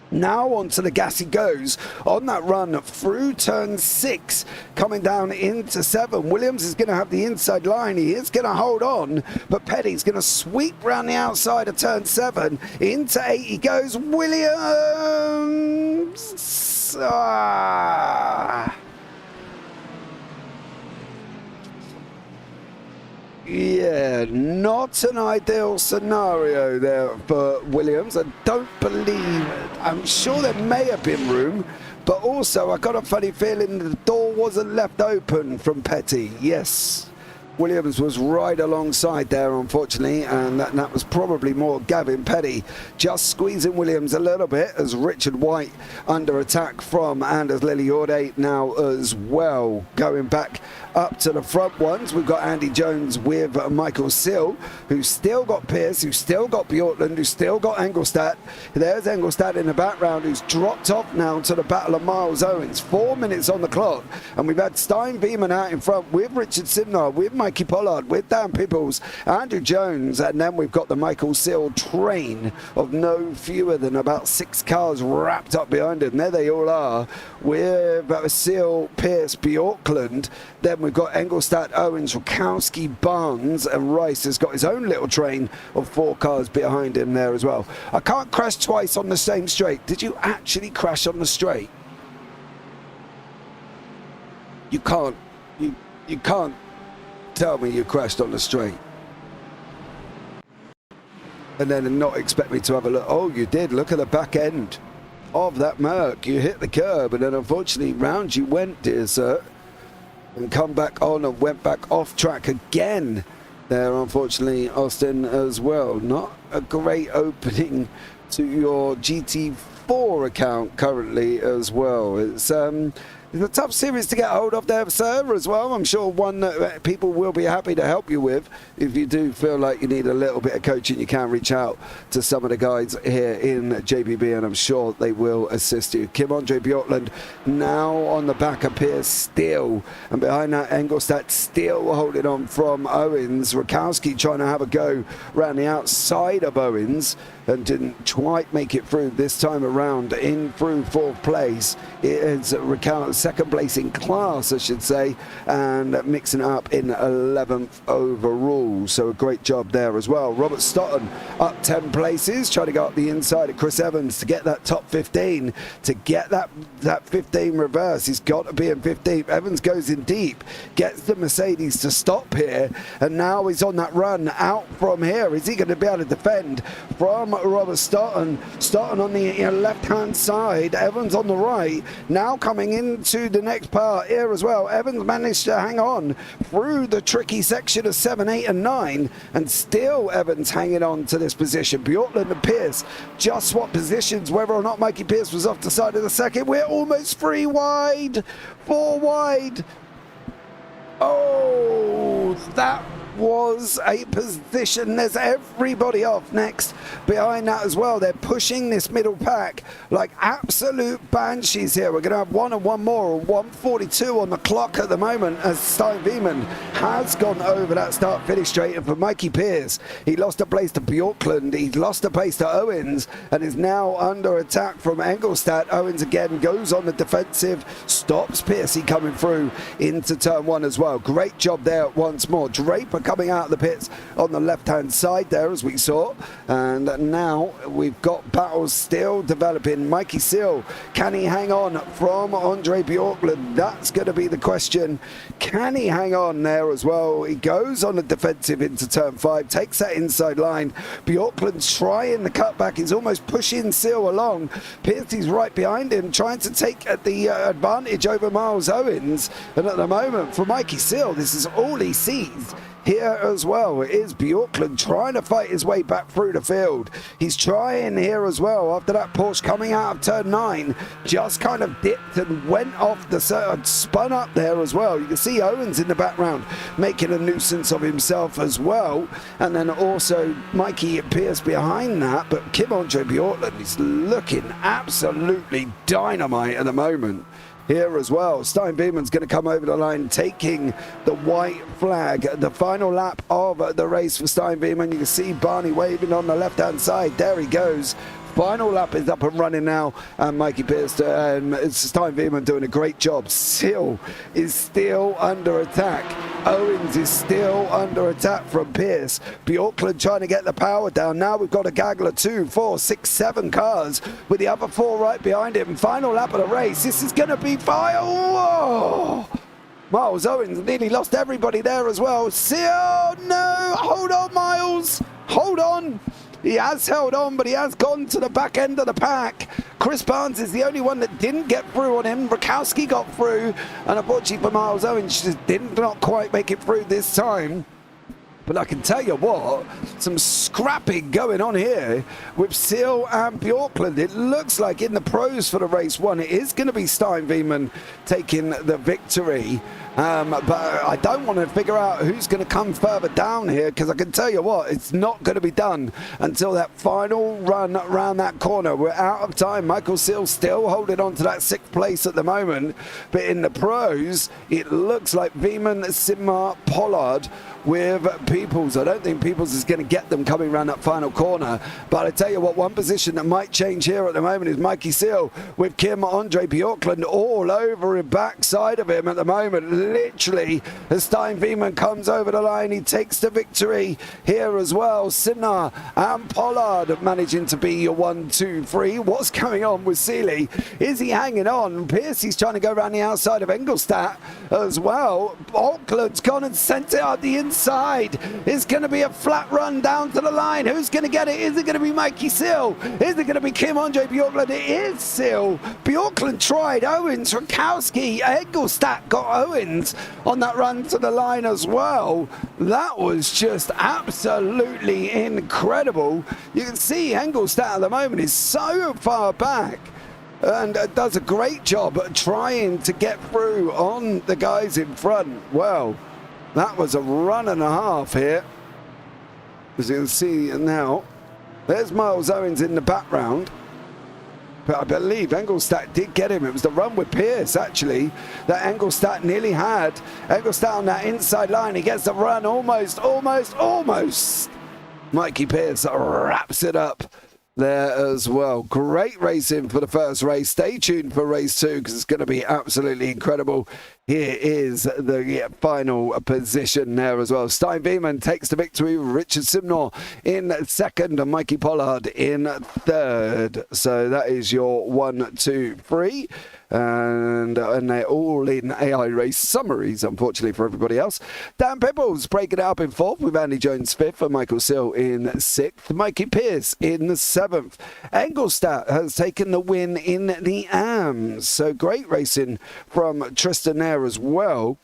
Now onto the gas he goes on that run through turn 6, coming down into 7. Williams is going to have the inside line. He is going to hold on, but Petty's going to sweep round the outside of turn 7 into 8. He goes. Williams. Yeah, not an ideal scenario there for Williams. I don't believe, I'm sure there may have been room, but also I got a funny feeling the door wasn't left open from Petty. Yes, Williams was right alongside there, unfortunately, and that was probably more Gavin Petty just squeezing Williams a little bit, as Richard White under attack from Anders Liliorde now as well. Going back up to the front ones, we've got Andy Jones with Michael Sill, who's still got Pierce, who's still got Bjorklund, who's still got Engelstad. There's Engelstad in the background, who's dropped off now to the battle of Miles Owens. 4 minutes on the clock, and we've had Stein Beeman out in front with Richard Simnard, with Mikey Pollard, with Dan Pibbles, Andrew Jones, and then we've got the Michael Sill train of no fewer than about 6 cars wrapped up behind him. There they all are, with Sill, Pierce, Bjorklund. Then we've got Engelstad, Owens, Rakowski, Barnes, and Rice has got his own little train of 4 cars behind him there as well. I can't crash twice on the same straight. Did you actually crash on the straight? You can't. You can't. tell me you crashed on the straight. And then not expect me to have a look. Oh, you did. Look at the back end of that Merc. You hit the curb, and then unfortunately round you went, dear sir, and come back on and went back off track again there, unfortunately, Austin, as well. Not a great opening to your GT4 account currently as well. It's a tough series to get hold of there, sir, as well. I'm sure one that people will be happy to help you with. If you do feel like you need a little bit of coaching, you can reach out to some of the guys here in JPB, and I'm sure they will assist you. Kim-Andre Bjorklund now on the back of Pierce still, and behind that Engelstad still holding on from Owens. Rakowski trying to have a go around the outside of Owens and didn't quite make it through this time around in through fourth place. It is second place in class, I should say, and mixing it up in 11th overall. So a great job there as well. Robert Stotton up 10 places, trying to go up the inside of Chris Evans to get that top 15, to get that 15 reverse. He's got to be in 15th. Evans goes in deep, gets the Mercedes to stop here, and now he's on that run out from here. Is he going to be able to defend from Robert Stotton? Stotton on the left-hand side, Evans on the right. Now coming into the next part here as well. Evans managed to hang on through the tricky section of 7, 8 and 9, and still Evans hanging on to this position. Bjorklund and Pierce just swapped positions, whether or not Mikey Pierce was off the side of the second. We're almost 3 wide, 4 wide. Oh, that was a position. There's everybody off next behind that as well. They're pushing this middle pack like absolute banshees here. We're going to have one and one more, 1:42 on the clock at the moment, as Stein Wiemann has gone over that start-finish straight. And for Mikey Pierce, he lost a place to Bjorklund, he lost a place to Owens, and is now under attack from Engelstad. Owens again goes on the defensive, stops Piercy coming through into turn 1 as well. Great job there once more. Draper coming out of the pits on the left-hand side there, as we saw. And now we've got battles still developing. Mikey Seal, can he hang on from Andre Bjorklund? That's going to be the question. Can he hang on there as well? He goes on the defensive into turn 5, takes that inside line. Bjorklund's trying the cutback. He's almost pushing Seal along. Piercy's right behind him, trying to take the advantage over Miles Owens. And at the moment, for Mikey Seal, this is all he sees here as well. It is Bjorklund trying to fight his way back through the field. He's trying here as well after that Porsche coming out of turn 9, just kind of dipped and went off the spun up there as well. You can see Owens in the background making a nuisance of himself as well, and then also Mikey Pierce behind that. But Kim-Andre Bjorklund is looking absolutely dynamite at the moment here as well. Stein Beeman's going to come over the line, taking the white flag. The final lap of the race for Stein Beeman. You can see Barney waving on the left-hand side. There he goes. Final lap is up and running now, and Mikey Pierce and Stein Beeman doing a great job. Seal is still under attack. Owens is still under attack from Pierce. Bjorklund trying to get the power down. Now we've got a gaggle of 2, 4, 6, 7 cars with the other 4 right behind him. Final lap of the race. This is going to be fire. Whoa! Miles Owens nearly lost everybody there as well. Seal, no! Hold on, Miles! Hold on! He has held on, but he has gone to the back end of the pack. Chris Barnes is the only one that didn't get through on him. Rakowski got through, and unfortunately for Miles Owens, just did not quite make it through this time. But I can tell you what, some scrapping going on here with Seal and Bjorklund. It looks like in the pros for the race 1, it is going to be Stein Wiemann taking the victory. But I don't want to figure out who's going to come further down here, because I can tell you what, it's not going to be done until that final run around that corner. We're out of time. Michael Seal still holding on to that 6th place at the moment. But in the pros, it looks like Wiemann, Simar, Pollard with Peoples. I don't think Peoples is going to get them coming around that final corner. But I tell you what, one position that might change here at the moment is Mikey Seal with Kim Andre Bjorklund all over the backside of him at the moment. Literally, as Stein Veman comes over the line, he takes the victory here as well. Simnar and Pollard managing to be your 1, 2, 3. What's going on with Seeley? Is he hanging on? Piercy's trying to go around the outside of Engelstadt as well. Auckland's gone and sent it out the inside. It's going to be a flat run down to the line. Who's going to get it? Is it going to be Mikey Seal? Is it going to be Kim Andre Bjorklund? It is Seal. Bjorklund tried. Owens, Rakowski, Engelstadt got Owens on that run to the line as well. That was just absolutely incredible. You can see Engelstadt at the moment is so far back and does a great job at trying to get through on the guys in front. Well, that was a run and a half here. As you can see now, there's Miles Owens in the background. But I believe Engelstadt did get him. It was the run with Pierce, actually, that Engelstadt nearly had. Engelstadt on that inside line. He gets the run almost. Mikey Pierce wraps it up there as well. Great racing for the first race. Stay tuned for race 2 because it's going to be absolutely incredible. Here is the final position there as well. Stein Veman takes the victory. Richard Simnor in second and Mikey Pollard in third. So that is your 1, 2, 3. And they're all in AI race summaries, unfortunately for everybody else. Dan Pibbles breaking it up in fourth with Andy Jones fifth and Michael Sill in sixth. Mikey Pierce in the seventh. Engelstadt has taken the win in the AMS. So great racing from Tristan there as well.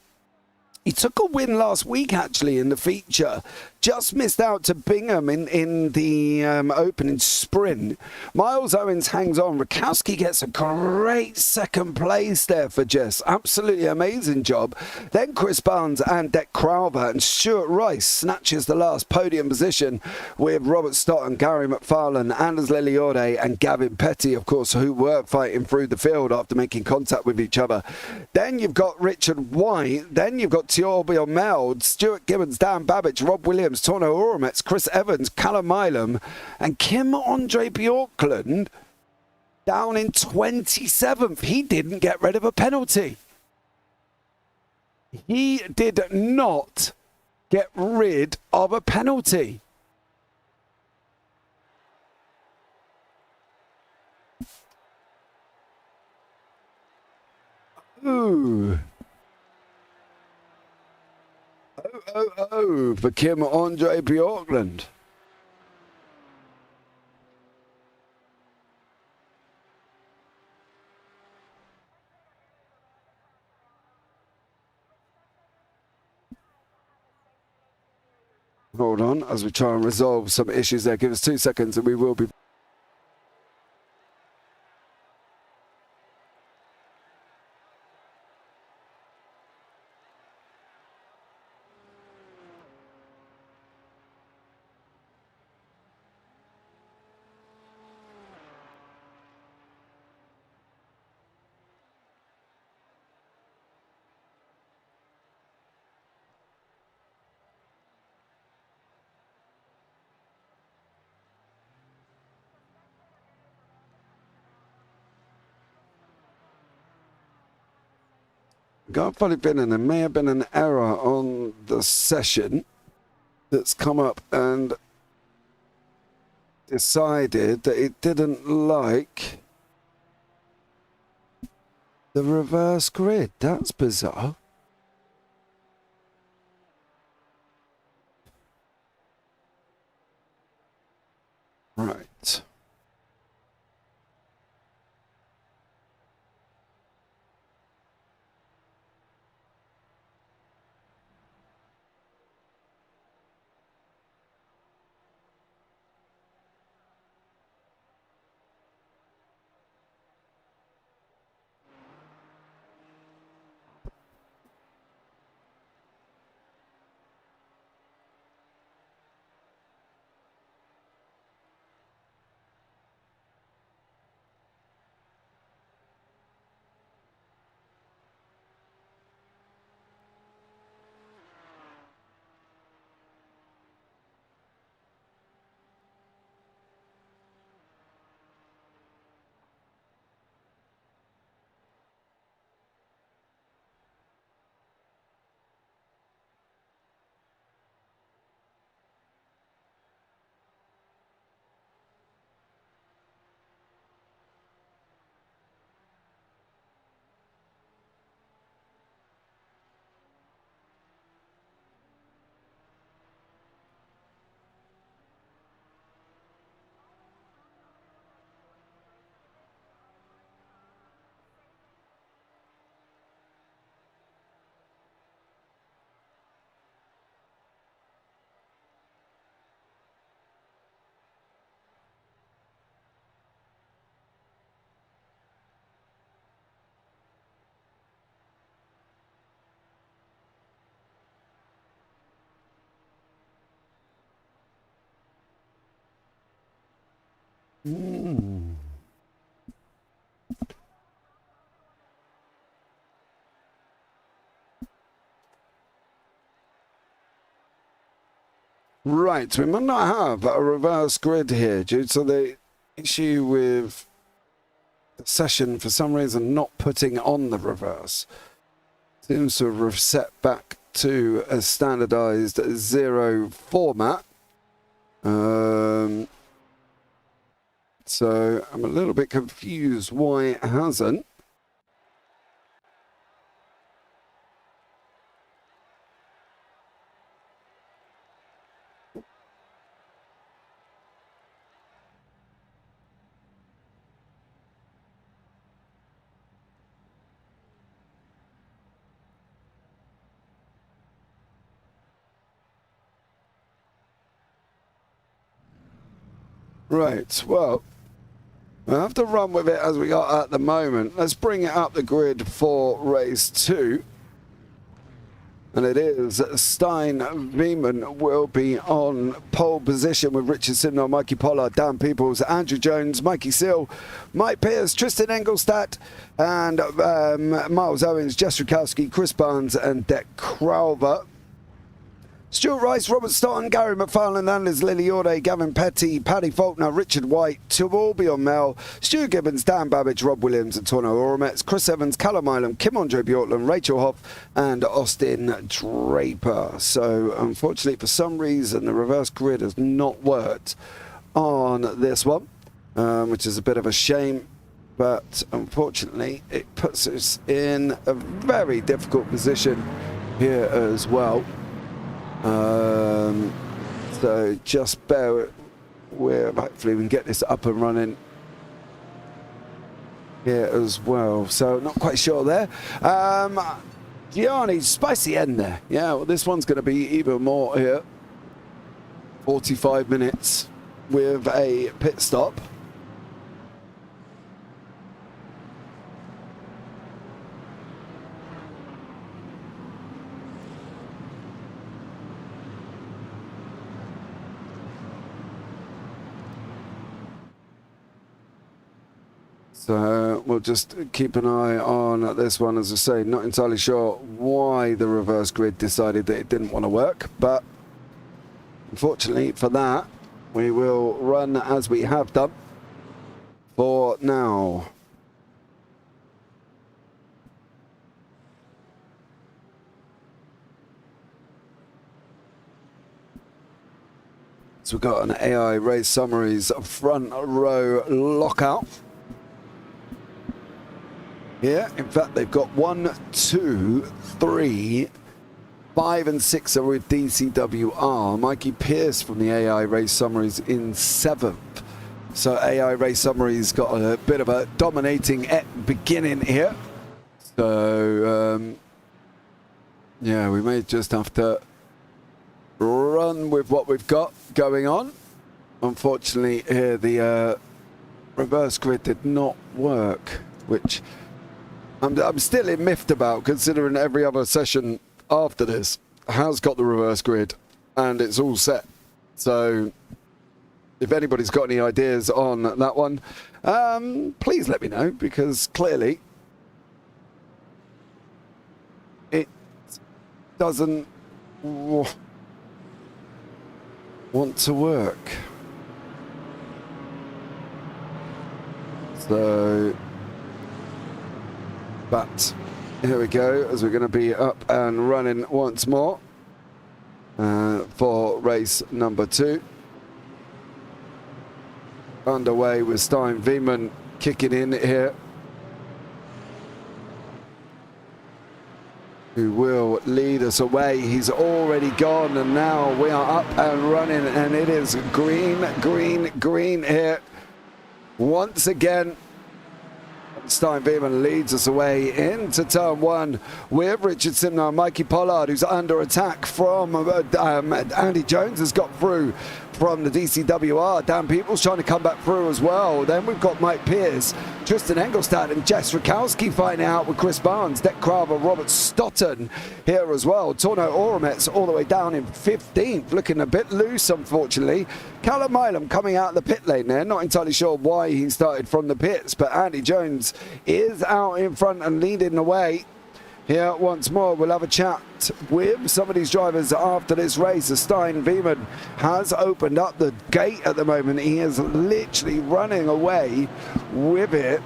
He took a win last week, actually, in the feature. Just missed out to Bingham in the opening sprint. Miles Owens hangs on. Rakowski gets a great second place there for Jess. Absolutely amazing job. Then Chris Barnes and Deck Crowther and Stuart Rice snatches the last podium position with Robert Stott and Gary McFarlane, Anders Leliore and Gavin Petty, of course, who were fighting through the field after making contact with each other. Then you've got Richard White. Then you've got Tiorbion Meld, Stuart Gibbons, Dan Babbage, Rob Williams, Torno Oromets, Chris Evans, Callum Milam, and Kim Andre Bjorklund down in 27th. He didn't get rid of a penalty. He did not get rid of a penalty. Ooh. Oh, for Kim Andre Bjorklund. Hold on, as we try and resolve some issues there. Give us 2 seconds and we will be... got a funny feeling there may have been an error on the session that's come up and decided that it didn't like the reverse grid. That's bizarre. Right. Right, we might not have a reverse grid here due to the issue with the session for some reason not putting on the reverse. Seems to have reset back to a standardized 0 format. So I'm a little bit confused why it hasn't. Right, well, we'll have to run with it as we got at the moment. Let's bring it up the grid for race 2. And it is Stein Veman will be on pole position with Richard Simnell, Mikey Pollard, Dan Peoples, Andrew Jones, Mikey Seal, Mike Pierce, Tristan Engelstadt, and Miles Owens, Jess Rukowski, Chris Barnes, and Dec Crowther. Stuart Rice, Robert Stoughton, Gary McFarlane, Anders Liliorde, Gavin Petty, Paddy Faulkner, Richard White, Torbjorn Mel, Stu Gibbons, Dan Babbage, Rob Williams, Antonio Oromets, Chris Evans, Callum Ilam, Kim Andre Bjortland, Rachel Hoff, and Austin Draper. So, unfortunately, for some reason, the reverse grid has not worked on this one, which is a bit of a shame. But, unfortunately, it puts us in a very difficult position here as well. So just bear with, hopefully we can get this up and running here as well. So not quite sure there. Gianni, spicy end there. Yeah, well, this one's going to be even more here. 45 minutes with a pit stop. So we'll just keep an eye on this one. As I say, not entirely sure why the reverse grid decided that it didn't want to work, but unfortunately for that, we will run as we have done for now. So we've got an AI race summaries front row lockout. Yeah, in fact, they've got 1, 2, 3, 5 and 6 are with DCWR. Mikey Pierce from the AI Race Summaries in 7th. So AI Race Summaries got a bit of a dominating beginning here. So, yeah, we may just have to run with what we've got going on. Unfortunately, here the reverse grid did not work, which I'm still miffed about, considering every other session after this has got the reverse grid and it's all set. So if anybody's got any ideas on that one, please let me know, because clearly it doesn't want to work. So, but here we go, as we're going to be up and running once more for race number 2. Underway with Stein Veman kicking in here, who will lead us away. He's already gone, and now we are up and running, and it is green, green, green here once again. Stein Veman leads us away into turn 1 with Richard Simnell. Mikey Pollard, who's under attack from Andy Jones, has got through from the DCWR. Dan Peoples trying to come back through as well. Then we've got Mike Pierce, Tristan Engelstad and Jess Rakowski fighting out with Chris Barnes, Deck Crowther, Robert Stoughton here as well. Torno Oromets all the way down in 15th, looking a bit loose unfortunately. Callum Milam coming out of the pit lane there, not entirely sure why he started from the pits, but Andy Jones is out in front and leading the way. Here once more, we'll have a chat with some of these drivers after this race. Stein Veman has opened up the gate at the moment. He is literally running away with it.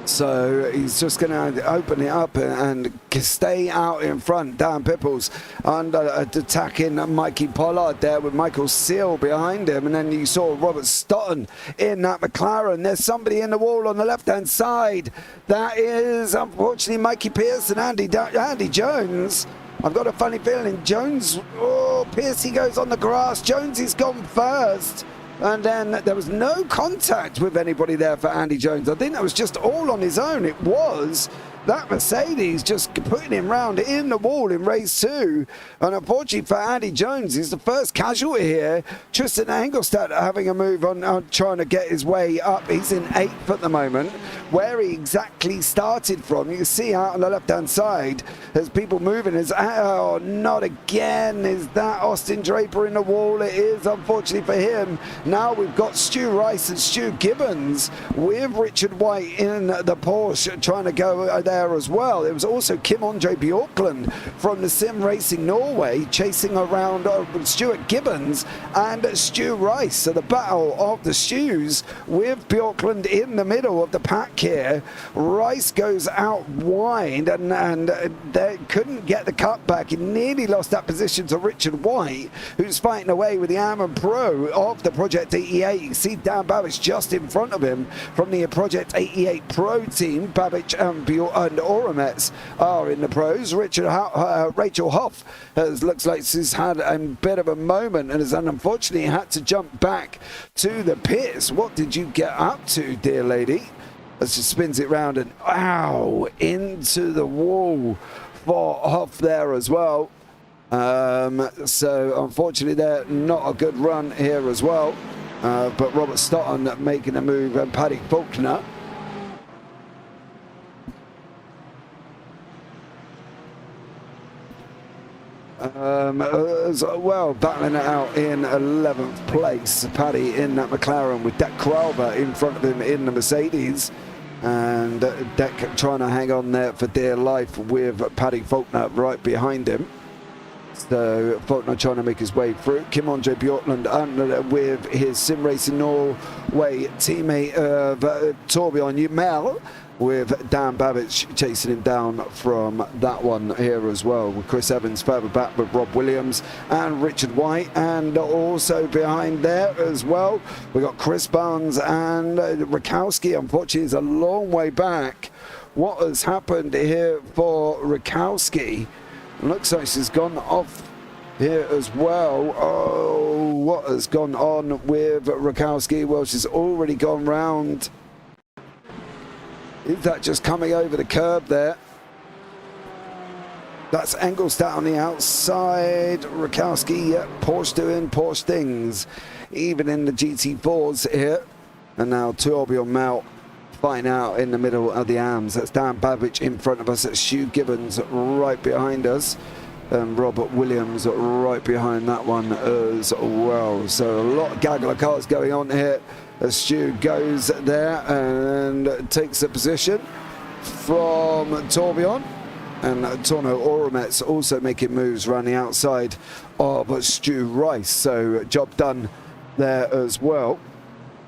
So he's just going to open it up and stay out in front. Dan Pipples under attacking Mikey Pollard there with Michael Seal behind him. And then you saw Robert Stoughton in that McLaren. There's somebody in the wall on the left-hand side. That is, unfortunately, Mikey Pierce and Andy Jones. I've got a funny feeling Jones, Piercy goes on the grass. Jones has gone first. And then there was no contact with anybody there for Andy Jones. I think that was just all on his own. It was that Mercedes just putting him round in the wall in race 2. And unfortunately for Andy Jones, he's the first casualty here. Tristan Engelstad having a move on trying to get his way up. He's in 8th at the moment. Where he exactly started from, you can see out on the left-hand side, there's people moving. Oh, not again. Is that Austin Draper in the wall? It is, unfortunately for him. Now we've got Stu Rice and Stu Gibbons with Richard White in the Porsche trying to go there as well. There was also Kim Andre Bjorklund from the Sim Racing Norway chasing around Stuart Gibbons and Stu Rice. So the battle of the Stews with Bjorklund in the middle of the pack here. Rice goes out wide and they couldn't get the cut back. He nearly lost that position to Richard White, who's fighting away with the Ammon Pro of the Project 88. You see Dan Babbage just in front of him from the Project 88 Pro team. Babbage and Oromets are in the pros. Rachel Hoff looks like she's had a bit of a moment and has unfortunately had to jump back to the pits. What did you get up to, dear lady? As she spins it round and into the wall for Hoff there as well. So unfortunately they're not a good run here as well. But Robert Stoughton making a move and Paddy Faulkner. As well, battling it out in 11th place. Paddy in that McLaren with Deck Crowther in front of him in the Mercedes. And Deck trying to hang on there for dear life with Paddy Faulkner right behind him. So Faulkner trying to make his way through. Kim Andre Bjorklund under with his Sim Racing Norway teammate Torbjorn Umel, with Dan Babbage chasing him down from that one here as well, with Chris Evans further back with Rob Williams and Richard White. And also behind there as well, we got Chris Barnes and Rakowski. Unfortunately, is a long way back. What has happened here for Rakowski? Looks like she's gone off here as well. Oh, what has gone on with Rakowski? Well, she's already gone round. Is that just coming over the curb there? That's Engelstad on the outside. Rakowski, Porsche doing Porsche things, even in the GT4s here. And now Torbjorn Mel fighting out in the middle of the AMs. That's Dan Babbage in front of us. That's Stu Gibbons right behind us. And Robert Williams right behind that one as well. So a lot of gaggle of cars going on here. As Stu goes there and takes a position from Torbjorn. And Torno Oromets also making moves around the outside of Stu Rice. So job done there as well.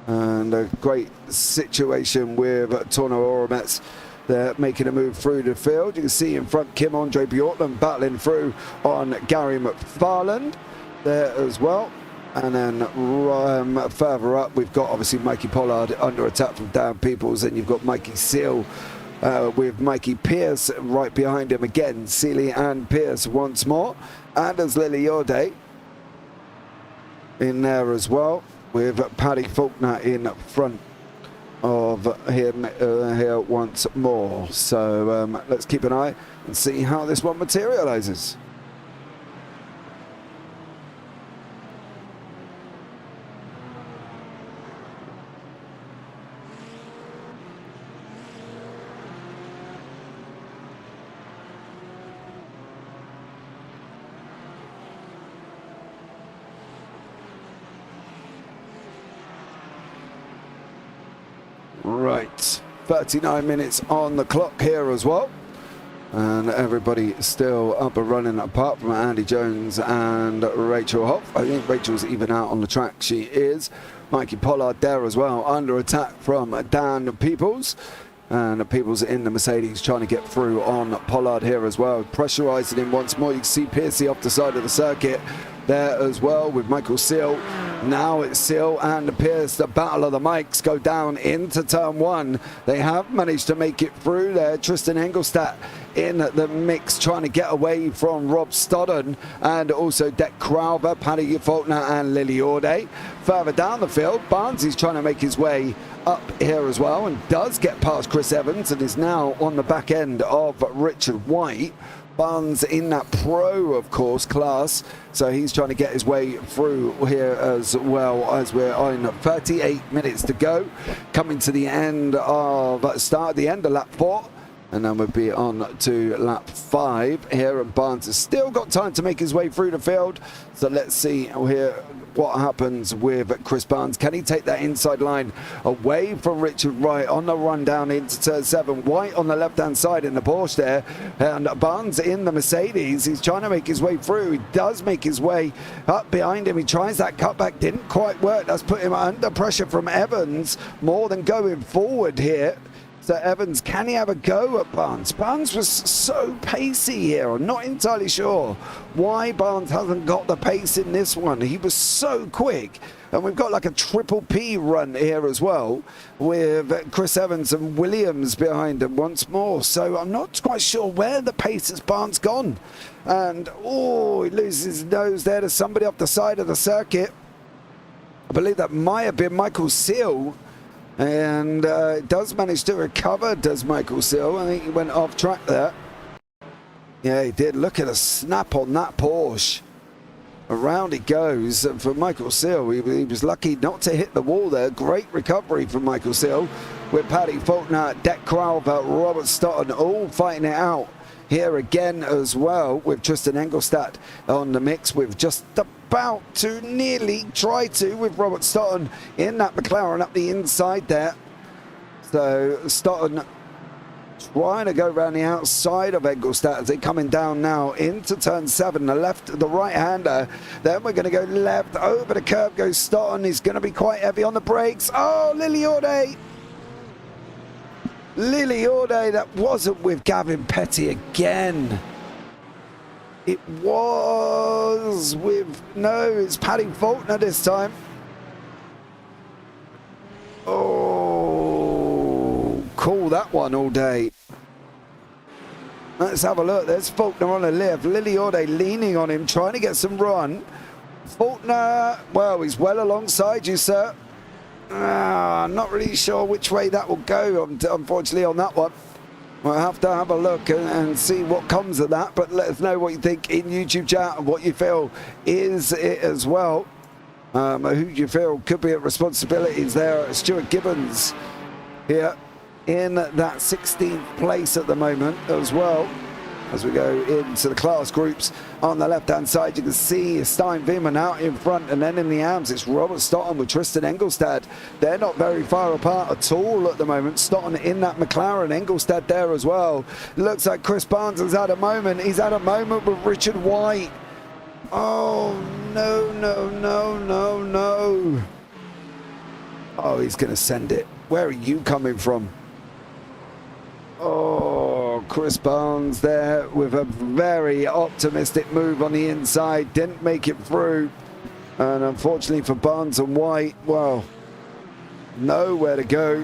And a great situation with Torno Oromets. They're making a move through the field. You can see in front Kim Andre Bjorklund battling through on Gary McFarland there as well. And then further up, we've got obviously Mikey Pollard under attack from Dan Peoples. And you've got Mikey Seal with Mikey Pierce right behind him again. Seeley and Pierce once more. And there's Lily Yorde in there as well, with Paddy Faulkner in front of him here once more. So let's keep an eye and see how this one materializes. Right, 39 minutes on the clock here as well. And everybody still up and running apart from Andy Jones and Rachel Hoff. I think Rachel's even out on the track. She is. Mikey Pollard there as well, under attack from Dan Peoples. And Peoples in the Mercedes trying to get through on Pollard here as well. Pressurising him once more. You can see Piercy off the side of the circuit there as well with Michael Seal. Now it's Seal and Pierce. The battle of the mics go down into turn one. They have managed to make it through there. Tristan Engelstadt in the mix, trying to get away from Rob Stodden and also Deck Crowther, Paddy Faulkner and Lily Orde. Further down the field, Barnes is trying to make his way up here as well and does get past Chris Evans and is now on the back end of Richard White. Barnes in that pro, of course, class, so he's trying to get his way through here as well, as we're on 38 minutes to go, coming to the end of lap 4. And then we'll be on to lap 5 here, and Barnes has still got time to make his way through the field. So let's see here what happens with Chris Barnes. Can he take that inside line away from Richard Wright on the run down into turn 7? White on the left-hand side in the Porsche there, and Barnes in the Mercedes. He's trying to make his way through. He does make his way up behind him. He tries that cutback, didn't quite work. That's put him under pressure from Evans, more than going forward here. So Evans, can he have a go at Barnes? Barnes was so pacey here. I'm not entirely sure why Barnes hasn't got the pace in this one. He was so quick. And we've got like a triple P run here as well, with Chris Evans and Williams behind him once more. So I'm not quite sure where the pace has Barnes gone. And, he loses his nose there to somebody off the side of the circuit. I believe that might have been Michael Seal. And does manage to recover, does Michael Seal. I think he went off track there. Yeah, he did. Look at a snap on that Porsche. Around he goes for Michael Seal. He was lucky not to hit the wall there. Great recovery from Michael Seal with Paddy Faulkner, Deck Crowther, Robert Stotton all fighting it out here again as well, with Tristan Engelstadt on the mix, with just about to nearly try to with Robert Stotton in that McLaren up the inside there. So Stotton trying to go around the outside of Engelstadt as they're coming down now into turn 7, the right-hander. Then we're going to go left over the curb goes Stotton. He's going to be quite heavy on the brakes. Oh, Lily Orde, that wasn't with Gavin Petty again. It was with, no, it's Paddy Faulkner this time. Oh, call that one all day. Let's have a look. There's Faulkner on the left. Lily Orde leaning on him, trying to get some run. Faulkner, well, he's well alongside you, sir. I'm not really sure which way that will go, unfortunately, on that one. We'll have to have a look and see what comes of that, but let us know what you think in YouTube chat and what you feel is it as well. Who you feel could be at responsibilities there. Stuart Gibbons here in that 16th place at the moment as well. As we go into the class groups on the left-hand side, you can see Stein Wiemann out in front, and then in the arms, it's Robert Stotton with Tristan Engelstadt. They're not very far apart at all at the moment. Stotton in that McLaren, Engelstadt there as well. Looks like Chris Barnes has had a moment. He's had a moment with Richard White. Oh, no. Oh, he's going to send it. Where are you coming from? Oh, Chris Barnes there with a very optimistic move on the inside. Didn't make it through. And unfortunately for Barnes and White, well, nowhere to go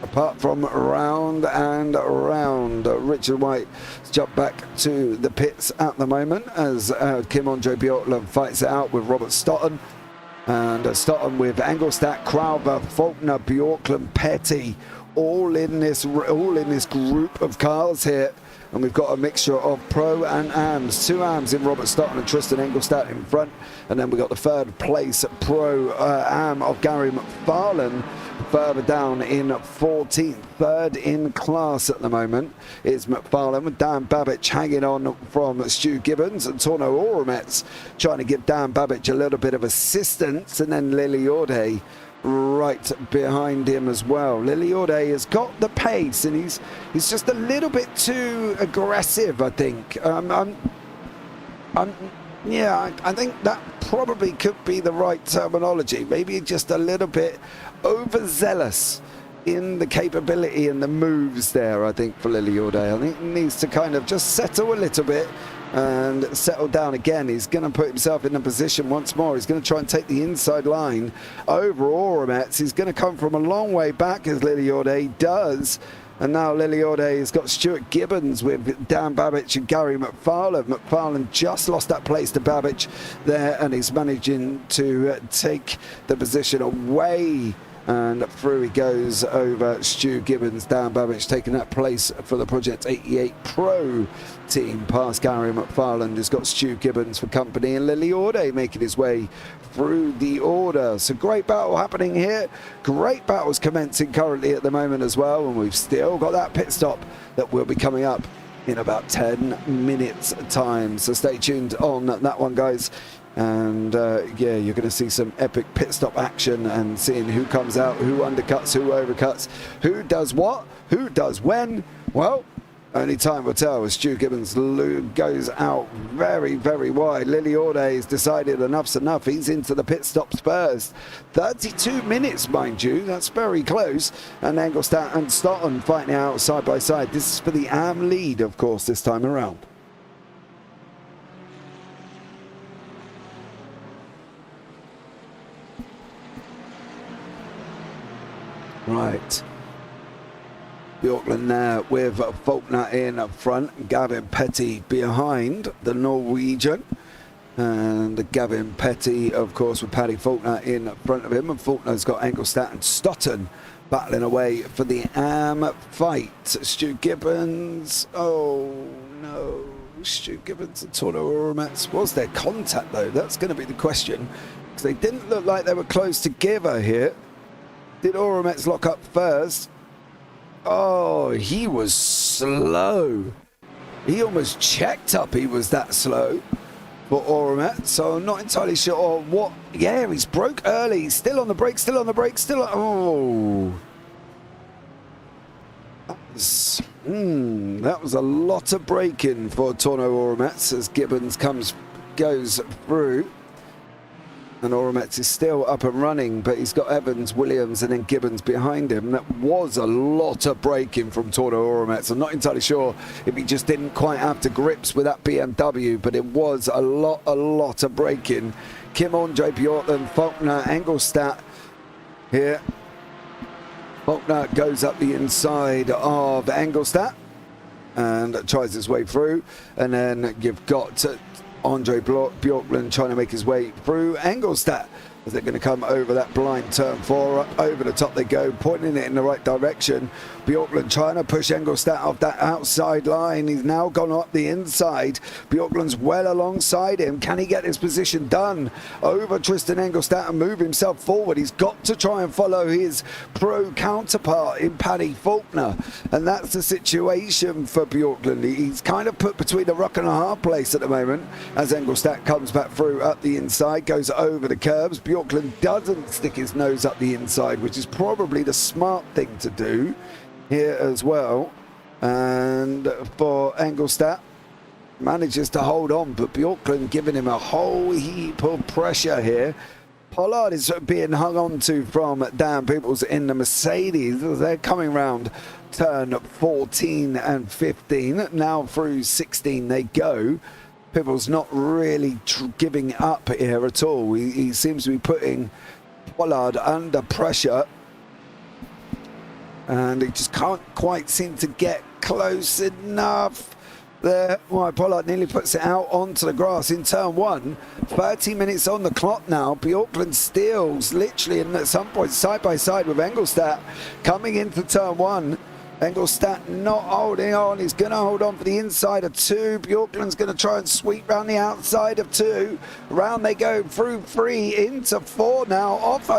apart from round and around. Richard White has jumped back to the pits at the moment as Kim Andre Bjorklund fights it out with Robert Stotton. And Stotton with Engelstadt, Crowther, Faulkner, Bjorklund, Petty, all in this group of cars here. And we've got a mixture of pro and AMs. 2 AMs in Robert Stotton and Tristan Engelstadt in front. And then we've got the 3rd place pro AM of Gary McFarlane further down in 14th. 3rd in class at the moment is McFarlane, with Dan Babbage hanging on from Stu Gibbons, and Torno Oromets trying to give Dan Babbage a little bit of assistance. And then Lily Orde right behind him as well. Liliorde has got the pace, and he's just a little bit too aggressive, I think. Yeah, I think that probably could be the right terminology. Maybe just a little bit overzealous in the capability and the moves there, I think, for Liliorde. I think he needs to kind of just settle a little bit and settle down again. He's going to put himself in a position once more. He's going to try and take the inside line over Oromets. He's going to come from a long way back, as Liliorde does. And now Liliorde has got Stuart Gibbons with Dan Babbage and Gary McFarlane. McFarlane just lost that place to Babbage there, and he's managing to take the position away. And through he goes over Stu Gibbons. Dan Babbage taking that place for the Project 88 Pro team. Past Gary McFarland has got Stu Gibbons for company, and Liliorde making his way through the order. So great battle happening here. Great battles commencing currently at the moment as well. And we've still got that pit stop that will be coming up in about 10 minutes time. So stay tuned on that one, guys. And yeah, you're going to see some epic pit stop action and seeing who comes out, who undercuts, who overcuts, who does what, who does when. Well, only time will tell as Stu Gibbons goes out very, very wide. Liliorde has decided enough's enough. He's into the pit stops first. 32 minutes, mind you. That's very close. And Engelstadt and Stoughton fighting out side by side. This is for the AM lead, of course, this time around. Right. Bjorklund there with Faulkner in up front, Gavin Petty behind the Norwegian, and Gavin Petty, of course, with Paddy Faulkner in front of him, and Faulkner's got Engelstadt and Stoughton battling away for the AM fight. Stu Gibbons, oh no, Stu Gibbons and Torno Oromets. Was there contact though? That's going to be the question, because they didn't look like they were close together here. Did Oromets lock up first? Oh, he was slow. He almost checked up, he was that slow for Oromets. So I'm not entirely sure what. Yeah, he's broke early. He's still on the brake, still on the brake, still on. Oh. That was a lot of braking for Torno Oromets as Gibbons goes through. And Oromets is still up and running, but he's got Evans, Williams, and then Gibbons behind him. That was a lot of braking from Torno Oromets. I'm not entirely sure if he just didn't quite have to grips with that BMW, but it was a lot of braking. Kim Andre Bjorklund, Faulkner, Engelstadt here. Faulkner goes up the inside of Engelstadt and tries his way through. And then you've got Andre Bjorklund trying to make his way through Engelstadt as they're going to come over that blind turn 4. Over the top they go, pointing it in the right direction. Bjorklund trying to push Engelstadt off that outside line. He's now gone up the inside. Bjorklund's well alongside him. Can he get his position done over Tristan Engelstadt and move himself forward? He's got to try and follow his pro counterpart in Paddy Faulkner, and that's the situation for Bjorklund. He's kind of put between a rock and a hard place at the moment as Engelstadt comes back through up the inside, goes over the curbs. Bjorklund doesn't stick his nose up the inside, which is probably the smart thing to do here as well. And for Engelstadt, manages to hold on, but Bjorklund giving him a whole heap of pressure here. Pollard is being hung on to from Dan Peoples in the Mercedes. They're coming round turn 14 and 15. Now through 16 they go. Peoples not really giving up here at all. He seems to be putting Pollard under pressure, and he just can't quite seem to get close enough there. Well, Pollard nearly puts it out onto the grass in turn 1. 30 minutes on the clock now. Bjorklund steals literally, and at some point side by side with Engelstadt coming into turn 1. Engelstadt not holding on. He's going to hold on for the inside of 2. Bjorklund's going to try and sweep round the outside of 2. Round they go through 3 into 4 now. Off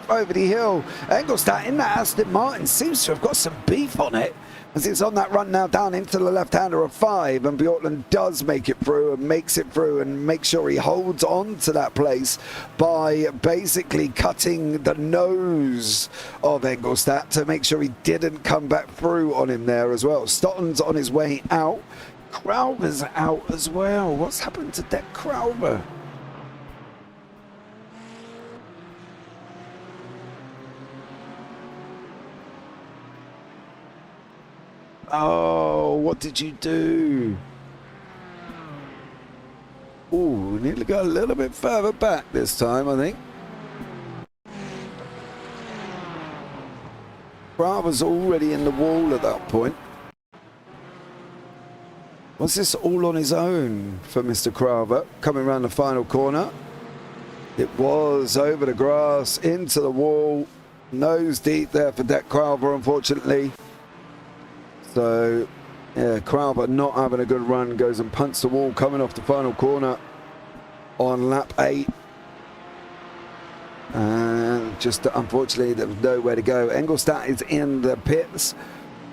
over the hill. Engelstadt in that Aston Martin seems to have got some beef on it. as it's on that run now down into the left-hander of 5, and Bjorklund does make it through and makes it through and makes sure he holds on to that place by basically cutting the nose of Engelstadt to make sure he didn't come back through on him there as well. Stotton's on his way out. Crowber's out as well. What's happened to Deck Crowber? Oh, what did you do? Ooh, we need to go a little bit further back this time, I think. Crowber's already in the wall at that point. Was this all on his own for Mr. Crowber coming around the final corner? It was over the grass, into the wall, nose deep there for Deck Crowber, unfortunately. So, yeah, Crowber not having a good run, goes and punts the wall coming off the final corner on lap 8. And just unfortunately, there was nowhere to go. Engelstadt is in the pits.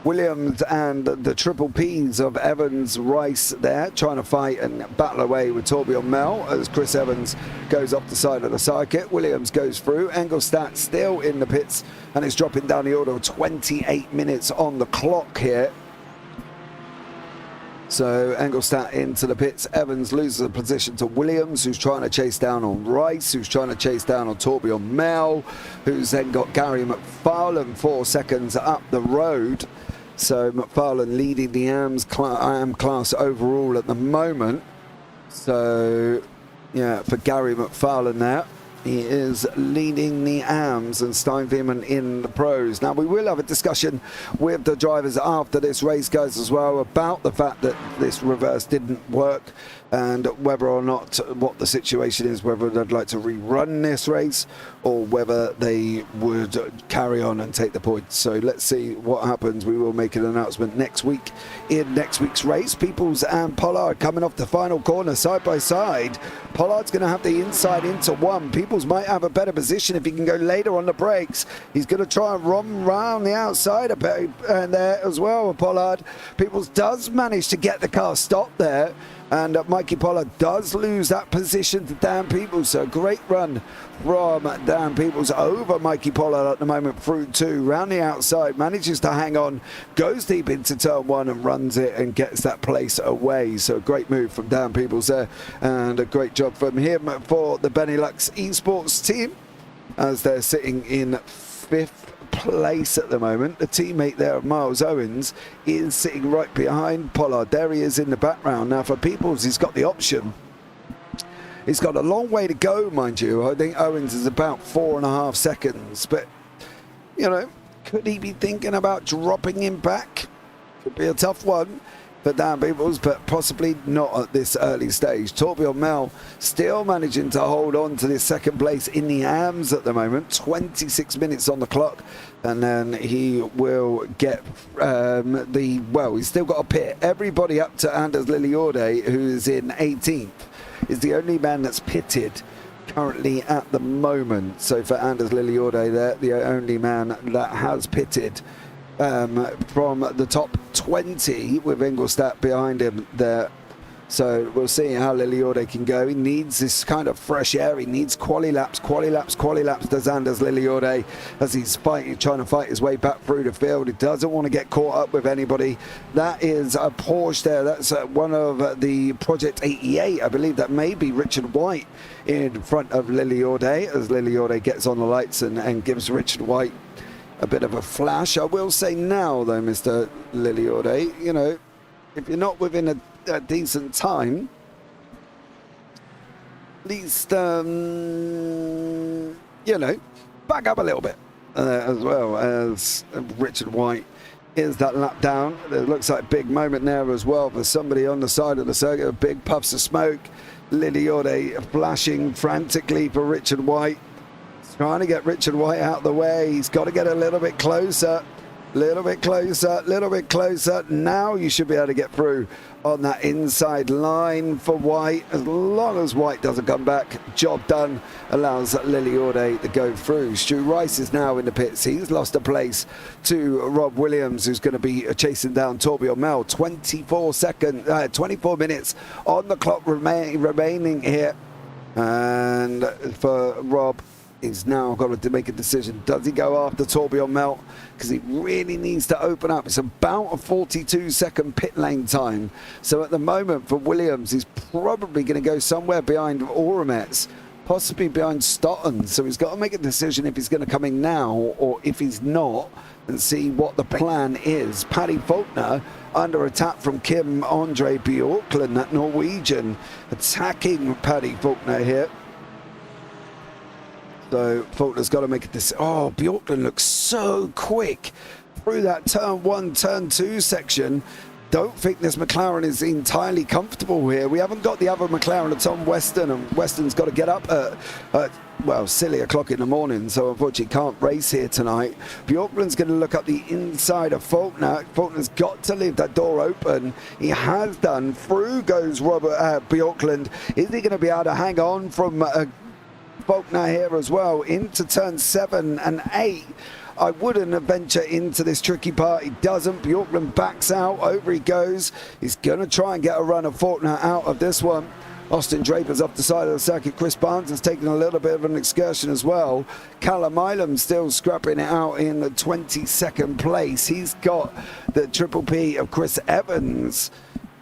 Williams and the triple Ps of Evans, Rice there, trying to fight and battle away with Torbjorn Mel as Chris Evans goes off the side of the circuit. Williams goes through. Engelstadt still in the pits, and it's dropping down the order of 28 minutes on the clock here. So Engelstadt into the pits. Evans loses the position to Williams, who's trying to chase down on Rice, who's trying to chase down on Torbjorn Mel, who's then got Gary McFarlane 4 seconds up the road. So McFarlane leading the AM class overall at the moment. So, yeah, for Gary McFarlane there, he is leading the AMs and Steinfeman in the pros. Now, we will have a discussion with the drivers after this race goes as well about the fact that this reverse didn't work and whether or not what the situation is, whether they'd like to rerun this race or whether they would carry on and take the points. So let's see what happens. We will make an announcement next week in next week's race. Peoples and Pollard coming off the final corner side by side. Pollard's going to have the inside into 1. Peoples might have a better position if he can go later on the brakes. He's going to try and run round the outside a bit and there as well with Pollard. Peoples does manage to get the car stopped there. And Mikey Pollard does lose that position to Dan Peoples. So great run from Dan Peoples over Mikey Pollard at the moment through 2. Round the outside, manages to hang on, goes deep into turn 1 and runs it and gets that place away. So great move from Dan Peoples there. And a great job from him for the Benelux Esports team as they're sitting in 5th place at the moment. The teammate there of Miles Owens is sitting right behind Pollard. There he is in the background. Now for Peoples, he's got the option. He's got a long way to go, mind you. I think Owens is about 4.5 seconds, but you know, could he be thinking about dropping him back? Could be a tough one for Dan Peoples, but possibly not at this early stage. Torbjorn Mel still managing to hold on to this second place in the AMs at the moment. 26 minutes on the clock, and then he will get he's still got a pit. Everybody up to Anders Lilliorde, who is in 18th, is the only man that's pitted currently at the moment. So for Anders Lilliorde there, the only man that has pitted from the top 20 with Engelstadt behind him there. So we'll see how Lilliorde can go. He needs this kind of fresh air. He needs quali laps does Anders Lilliorde as he's trying to fight his way back through the field. He doesn't want to get caught up with anybody. That is a Porsche there. That's one of the Project 88. I believe that may be Richard White in front of Lilliorde as Lilliorde gets on the lights and gives Richard White a bit of a flash. I will say now, though, Mr. Lilliorde, you know, if you're not within a decent time, at least, you know, back up a little bit as well as Richard White is that lap down. It looks like a big moment there as well for somebody on the side of the circuit, big puffs of smoke. Lilliorde flashing frantically for Richard White. Trying to get Richard White out of the way. He's got to get a little bit closer. Little bit closer. Now you should be able to get through on that inside line for White. As long as White doesn't come back, job done. Allows Liliorde to go through. Stu Rice is now in the pits. He's lost a place to Rob Williams, who's going to be chasing down Torbjörn Mel. 24 minutes on the clock remaining here. And for Rob, he's now got to make a decision. Does he go after Torbjörn Mel? Because he really needs to open up. It's about a 42-second pit lane time. So at the moment for Williams, he's probably going to go somewhere behind Oromets, possibly behind Stotton. So he's got to make a decision if he's going to come in now or if he's not, and see what the plan is. Paddy Faulkner under attack from Kim Andre Bjorklund, that Norwegian, attacking Paddy Faulkner here. So Faulkner's got to make a decision. Oh, Bjorklund looks so quick through that turn 1, turn 2 section. Don't think this McLaren is entirely comfortable here. We haven't got the other McLaren, it's on Weston, and Weston's got to get up at well, silly o'clock in the morning, so unfortunately can't race here tonight. Bjorklund's going to look up the inside of Faulkner. Faulkner's got to leave that door open. He has done. Through goes Bjorklund. Is he going to be able to hang on from Faulkner here as well into turn 7 and 8? I wouldn't venture into this tricky part. He doesn't. Bjorklund backs out. Over he goes. He's going to try and get a run of Faulkner out of this one. Austin Draper's off the side of the circuit. Chris Barnes has taken a little bit of an excursion as well. Callum Ilam still scrapping it out in the 22nd place. He's got the Triple P of Chris Evans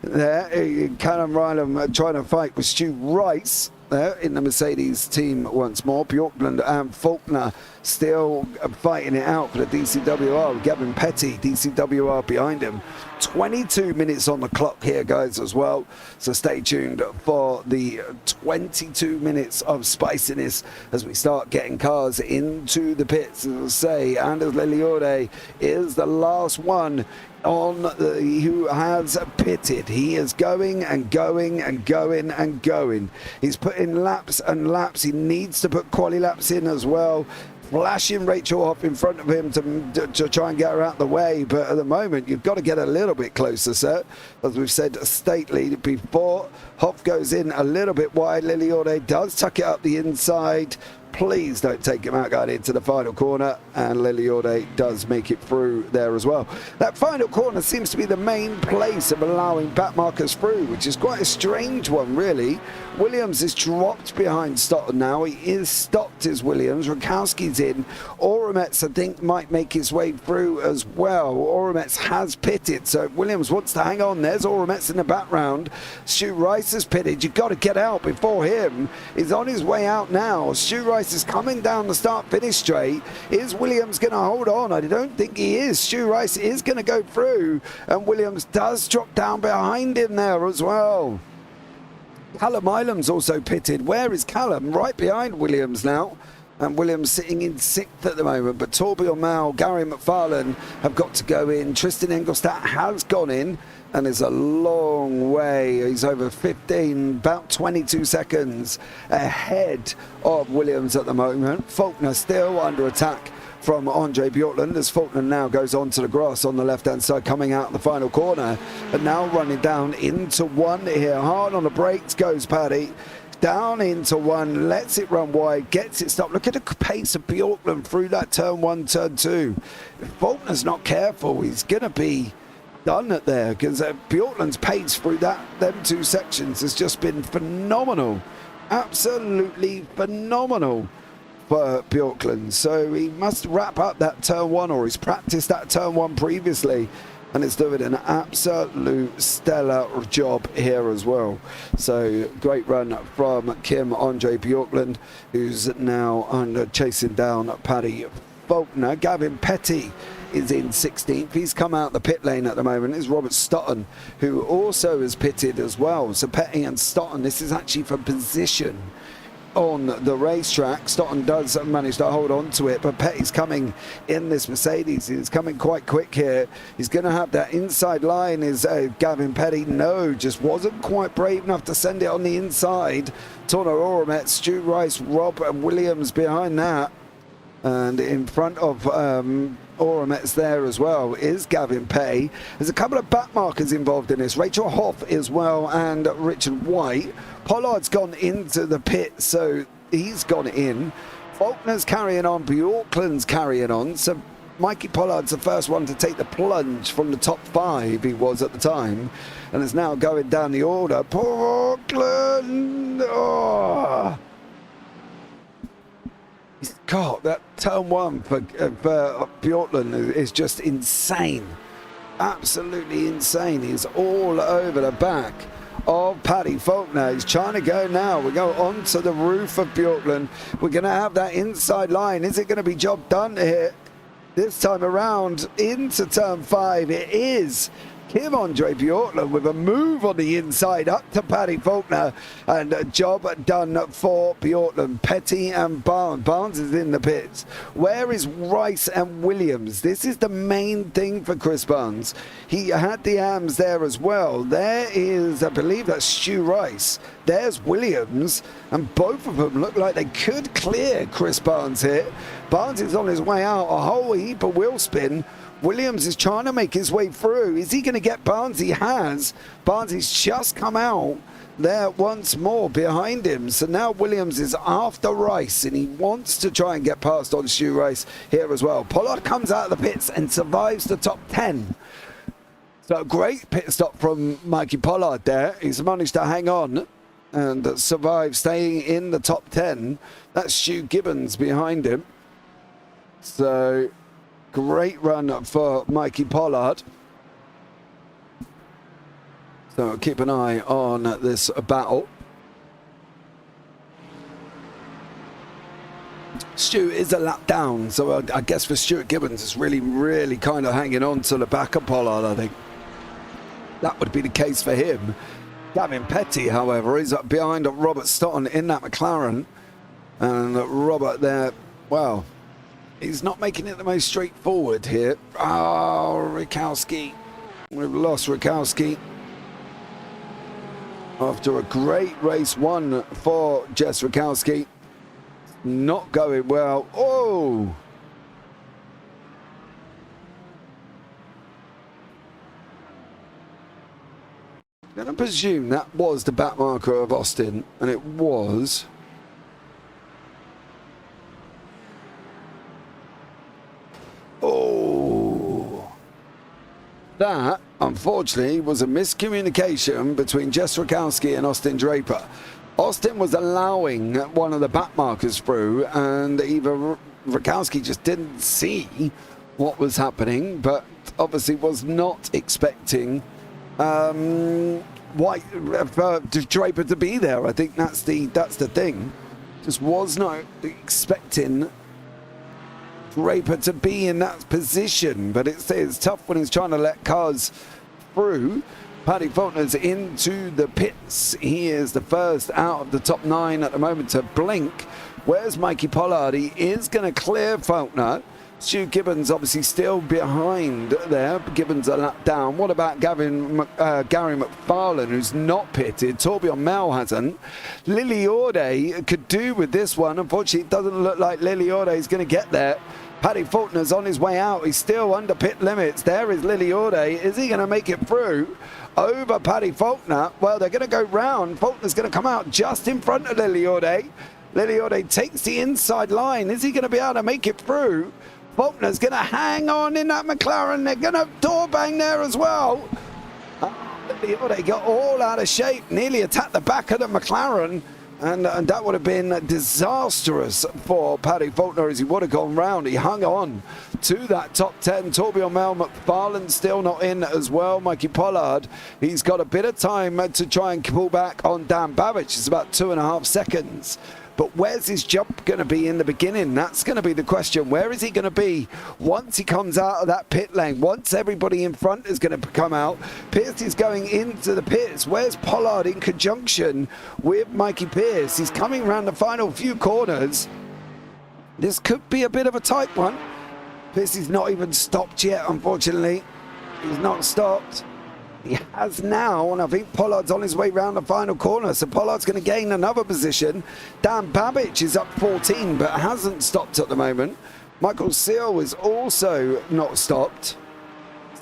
there. Callum Ilam trying to fight with Stu Rice there in the Mercedes team once more. Bjorklund and Faulkner still fighting it out for the DCWR. Gavin Petty, DCWR behind him. 22 minutes on the clock here, guys, as well. So stay tuned for the 22 minutes of spiciness as we start getting cars into the pits. As I say, Anders Liliorde is the last one on who has pitted. He is going and going and going and going. He's putting laps and laps. He needs to put quali laps in as well. Flashing Rachel Hoff in front of him to try and get her out the way, but at the moment you've got to get a little bit closer, sir. As we've said stately before, Hoff goes in a little bit wide. Liliorde does tuck it up the inside. Please don't take him out going into the final corner, and Liliorde does make it through there as well. That final corner seems to be the main place of allowing back markers through, which is quite a strange one, really. Williams is dropped behind Stotton now. He is stopped as Williams. Rakowski's in. Oromets, I think, might make his way through as well. Oromets has pitted, so Williams wants to hang on. There's Oromets in the background. Stu Rice has pitted. You've got to get out before him. He's on his way out now. Stu Rice is coming down the start-finish straight. Is Williams going to hold on? I don't think he is. Stu Rice is going to go through, and Williams does drop down behind him there as well. Callum Ilam's also pitted. Where is Callum? Right behind Williams now. And Williams sitting in 6th at the moment. But Torbjörn Mel, Gary McFarlane have got to go in. Tristan Engelstadt has gone in and is a long way. He's over 15, about 22 seconds ahead of Williams at the moment. Faulkner still under attack from Andre Bjorklund as Faulkner now goes onto the grass on the left-hand side, coming out the final corner, and now running down into one here. Hard on the brakes goes Paddy. Down into one, lets it run wide, gets it stopped. Look at the pace of Bjorklund through that turn 1, turn 2. If Faulkner's not careful, he's going to be done it there, because Bjorklund's pace through them 2 sections has just been phenomenal. Absolutely phenomenal for Bjorklund. So he must wrap up that turn 1, or he's practiced that turn 1 previously, and is doing an absolute stellar job here as well. So great run from Kim Andre Bjorklund, who's now chasing down Paddy Faulkner. Gavin Petty is in 16th. He's come out the pit lane at the moment. Is Robert Stotton, who also has pitted as well. So Petty and Stotton, this is actually for position on the racetrack. Stotton does manage to hold on to it, but Petty's coming in this Mercedes. He's coming quite quick here. He's going to have that inside line. Is Gavin Petty? No, just wasn't quite brave enough to send it on the inside. Torno Oromet, Stu Rice, Rob and Williams behind that. And in front of Oramet's there as well, is Gavin Pay. There's a couple of back markers involved in this. Rachel Hoff as well and Richard White. Pollard's gone into the pit, so he's gone in. Faulkner's carrying on, Bjorklund's carrying on, so Mikey Pollard's the first one to take the plunge from the top 5 he was at the time, and is now going down the order. Bjorklund! Oh. God, that turn 1 for Bjorklund is just insane. Absolutely insane. He's all over the back of Paddy Faulkner. He's trying to go now. We go onto the roof of Bjorklund. We're going to have that inside line. Is it going to be job done here? This time around into turn 5, it is Kim Andre Bjorklund with a move on the inside up to Paddy Faulkner, and a job done for Bjorklund. Petty and Barnes. Barnes is in the pits. Where is Rice and Williams? This is the main thing for Chris Barnes. He had the AMs there as well. There is, I believe that's Stu Rice. There's Williams, and both of them look like they could clear Chris Barnes here. Barnes is on his way out, a whole heap of wheel spin. Williams is trying to make his way through. Is he going to get Barnes? He has. Barnes has just come out there once more behind him. So now Williams is after Rice, and he wants to try and get past on Stu Rice here as well. Pollard comes out of the pits and survives the top 10. So a great pit stop from Mikey Pollard there. He's managed to hang on and survive, staying in the top 10. That's Stu Gibbons behind him. So great run for Mikey Pollard. So keep an eye on this battle. Stu is a lap down, so I guess for Stuart Gibbons it's really kind of hanging on to the back of Pollard. I think that would be the case for him. Gavin Petty, however, is up behind Robert Stotton in that McLaren, and Robert there, well, he's not making it the most straightforward here. Oh, Rikowski. We've lost Rikowski after a great race one for Jess Rikowski. Not going well. Oh! I'm going to presume that was the back marker of Austin, and it was. Oh, that unfortunately was a miscommunication between Jess Rikowski and Austin Draper. Austin was allowing one of the back markers through, and either Rikowski just didn't see what was happening, but obviously was not expecting Draper to be there. I think that's the thing. Just was not expecting Draper to be in that position, but it's tough when he's trying to let cars through. Paddy Faulkner's into the pits. He is the first out of the top 9 at the moment to blink. Where's Mikey Pollard? He is going to clear Faulkner. Stu Gibbons obviously still behind there. Gibbons a lap down. What about Gary McFarlane, who's not pitted? Torbjorn Mel hasn't. Lily Orde could do with this one. Unfortunately, it doesn't look like Lily Orde is going to get there. Paddy Faulkner's on his way out. He's still under pit limits. There is Lily Orde. Is he going to make it through over Paddy Faulkner? Well, they're going to go round. Faulkner's going to come out just in front of Lily Orde. Lily Orde takes the inside line. Is he going to be able to make it through? Faulkner's going to hang on in that McLaren. They're going to door bang there as well. Lily Orde got all out of shape. Nearly attacked the back of the McLaren. And that would have been disastrous for Paddy Faulkner as he would have gone round. He hung on to that top 10. Torbjorn Mel McFarlane still not in as well. Mikey Pollard, he's got a bit of time to try and pull back on Dan Babbage. It's about 2.5 seconds. But where's his jump going to be in the beginning? That's going to be the question. Where is he going to be once he comes out of that pit lane? Once everybody in front is going to come out, Pierce is going into the pits. Where's Pollard in conjunction with Mikey Pierce? He's coming around the final few corners. This could be a bit of a tight one. Pierce is not even stopped yet, unfortunately. He's not stopped. He has now, and I think Pollard's on his way round the final corner, so Pollard's going to gain another position. Dan Babbage is up 14, but hasn't stopped at the moment. Michael Seal is also not stopped.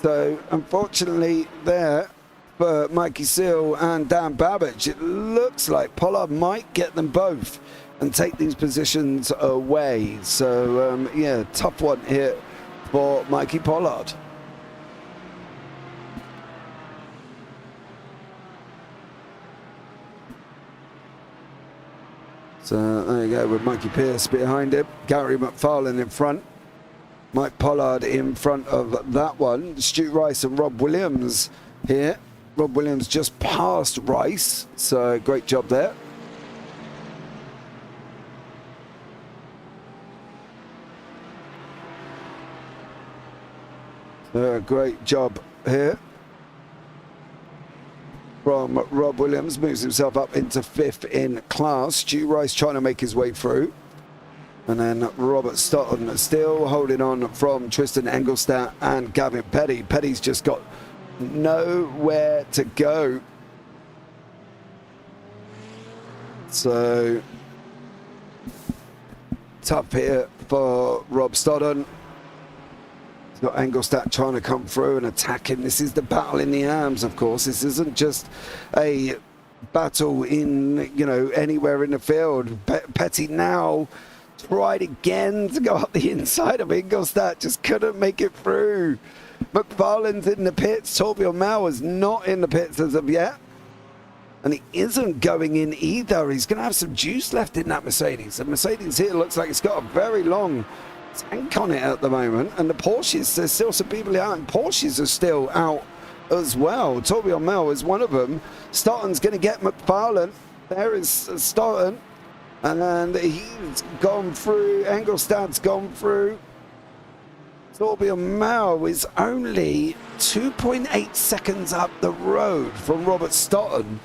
So unfortunately there for Mikey Seal and Dan Babbage, it looks like Pollard might get them both and take these positions away. So yeah, tough one here for Mikey Pollard. So there you go with Mikey Pierce behind him, Gary McFarlane in front, Mike Pollard in front of that one, Stu Rice and Rob Williams here. Rob Williams just passed Rice, so great job there. Great job here from Rob Williams, moves himself up into 5th in class. Stu Rice trying to make his way through. And then Robert Stoughton still holding on from Tristan Engelstadt and Gavin Petty. Petty's just got nowhere to go. So tough here for Rob Stoughton. Got Engelstadt trying to come through and attack him. This is the battle in the arms, of course. This isn't just a battle in, you know, anywhere in the field. Petty now tried again to go up the inside of Engelstadt, just couldn't make it through. McFarlane's in the pits. Torbjörn Mauer is not in the pits as of yet. And he isn't going in either. He's going to have some juice left in that Mercedes. The Mercedes here looks like it's got a very long tank on it at the moment, and the Porsches, there's still some people out, and Porsches are still out as well. Torbjörn Mel is one of them. Stoughton's going to get McFarlane. There is Stoughton, and he's gone through. Engelstadt's gone through. Torbjörn Mel is only 2.8 seconds up the road from Robert Stoughton.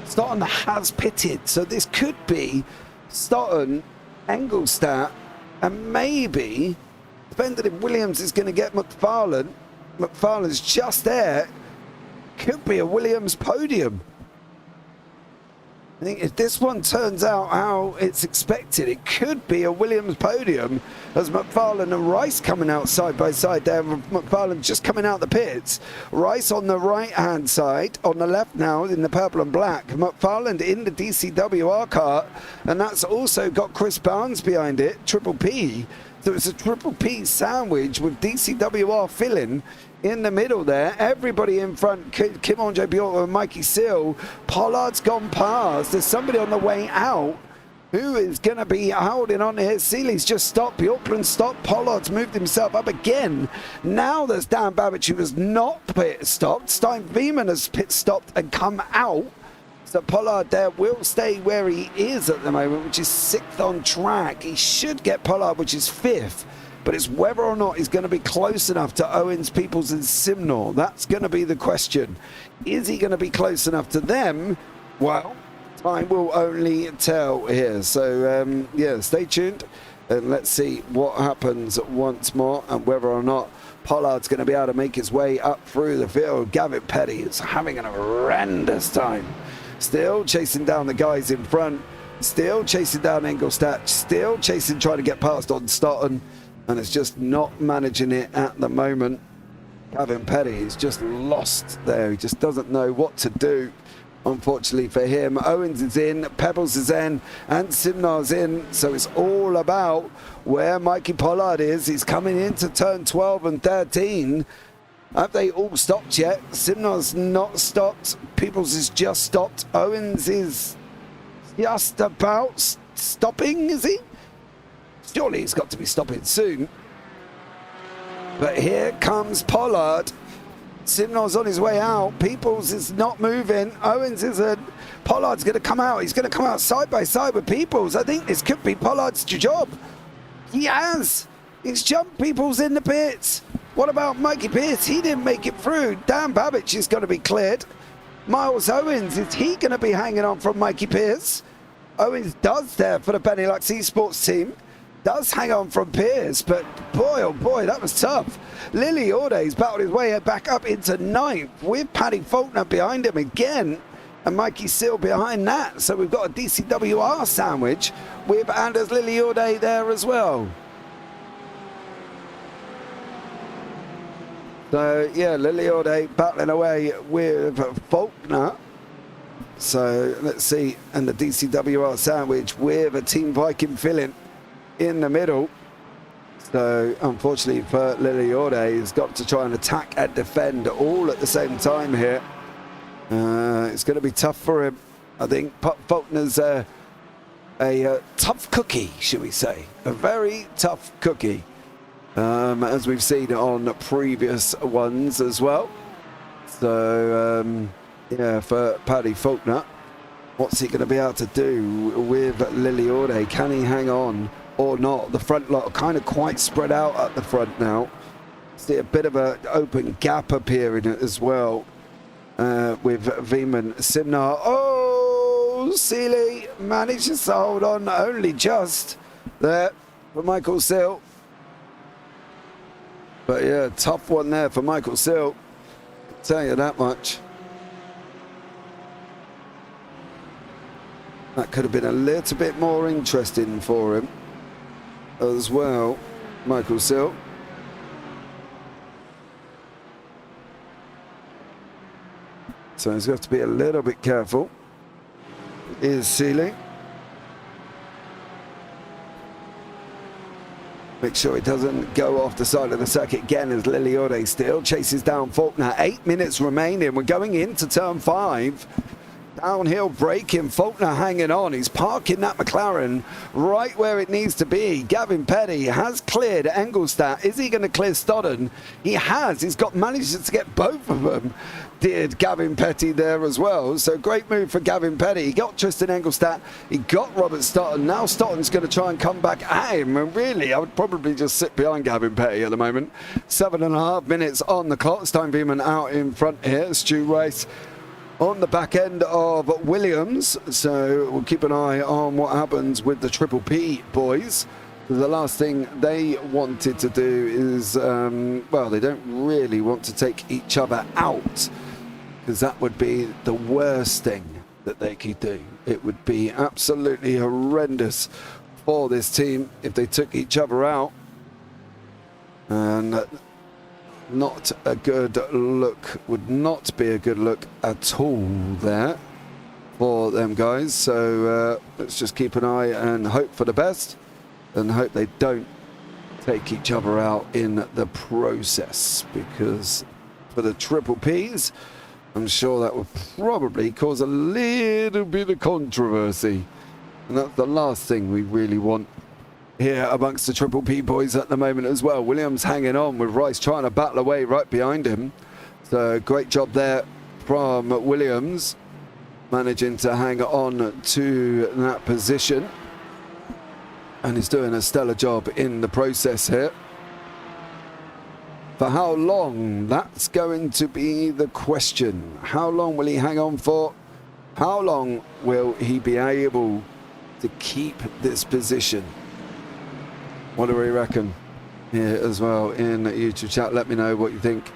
Stoughton has pitted, so this could be Stoughton, Engelstadt, and maybe, depending if Williams is going to get McFarlane, McFarlane's just there, could be a Williams podium. I think if this one turns out how it's expected, it could be a Williams podium, as McFarlane and Rice coming out side by side there. McFarlane just coming out the pits. Rice on the right-hand side, on the left now in the purple and black. McFarlane in the DCWR car, and that's also got Chris Barnes behind it, Triple P. So it's a Triple P sandwich with DCWR filling in the middle there. Everybody in front, Kim Andre Bjork and Mikey Seal. Pollard's gone past. There's somebody on the way out who is going to be holding on here. Seeley's just stopped. Bjorkland stopped. Pollard's moved himself up again. Now there's Dan Babbage, who has not pit stopped. Stein Veman has pit stopped and come out. So Pollard there will stay where he is at the moment, which is 6th on track. He should get Pollard, which is 5th. But it's whether or not he's going to be close enough to Owens, Peoples and Simnor. That's going to be the question. Is he going to be close enough to them? Well, time will only tell here. So, yeah, stay tuned. And let's see what happens once more and whether or not Pollard's going to be able to make his way up through the field. Gavin Petty is having an horrendous time. Still chasing down the guys in front. Still chasing down Engelstadt. Still chasing, trying to get past on Stoughton. And it's just not managing it at the moment. Gavin Petty is just lost there. He just doesn't know what to do, unfortunately for him. Owens is in, Pebbles is in, and Simnar's in. So it's all about where Mikey Pollard is. He's coming into turn 12 and 13. Have they all stopped yet? Simnar's not stopped. Peoples is just stopped. Owens is just about stopping, is he? Surely he's got to be stopping soon. But here comes Pollard. Simnar's on his way out. Peoples is not moving. Owens isn't. Pollard's going to come out. He's going to come out side by side with Peoples. I think this could be Pollard's job. He has. He's jumped Peoples in the pits. What about Mikey Pierce? He didn't make it through. Dan Babbage is going to be cleared. Miles Owens, is he going to be hanging on from Mikey Pierce? Owens does there for the Benelux Esports team. Does hang on from Pierce, but boy, oh boy, that was tough. Lily Orde's battled his way back up into 9th with Paddy Faulkner behind him again. and Mikey Sill behind that. So we've got a DCWR sandwich with Anders Lilliorde there as well. So yeah, Lilliorde battling away with Faulkner. So let's see, and the DCWR sandwich with a Team Viking filling in the middle. So unfortunately for Lilliorde, he's got to try and attack and defend all at the same time here. It's going to be tough for him. I think Faulkner's a tough cookie, should we say. A very tough cookie, as we've seen on previous ones as well. So, yeah, for Paddy Faulkner, what's he going to be able to do with Lilliorde? Can he hang on or not? The front lot are kind of quite spread out at the front now. See a bit of an open gap appearing as well. With Veman Simnar. Oh, Seeley manages to hold on only just there for Michael Sill. But yeah, tough one there for Michael Sill. I'll tell you that much. That could have been a little bit more interesting for him as well, Michael Sill. So he's got to be a little bit careful. Is Seeley. Make sure he doesn't go off the side of the circuit again as Lilliorde still chases down Faulkner. 8 minutes remaining. We're going into turn 5. Downhill braking, Faulkner hanging on. He's parking that McLaren right where it needs to be. Gavin Petty has cleared Engelstadt. Is he going to clear Stodden? He has. He's got managed to get both of them. Did Gavin Petty there as well. So great move for Gavin Petty. He got Tristan Engelstadt. He got Robert Stodden. Now Stodden's going to try and come back at him. And really, I would probably just sit behind Gavin Petty at the moment. 7.5 minutes on the clock. Stein Beeman out in front here. Stu Rice on the back end of Williams, so we'll keep an eye on what happens with the Triple P boys. The last thing they wanted to do is, well, they don't really want to take each other out, because that would be the worst thing that they could do. It would be absolutely horrendous for this team if they took each other out. And not a good look, would not be a good look at all there for them guys. So let's just keep an eye and hope for the best and hope they don't take each other out in the process, because for the Triple Ps, I'm sure that would probably cause a little bit of controversy, and that's the last thing we really want here amongst the Triple P boys at the moment as well. Williams hanging on with Rice trying to battle away right behind him. So great job there from Williams, managing to hang on to that position. And he's doing a stellar job in the process here. For how long? That's going to be the question. How long will he hang on for? How long will he be able to keep this position? What do we reckon here as well in YouTube chat? Let me know what you think,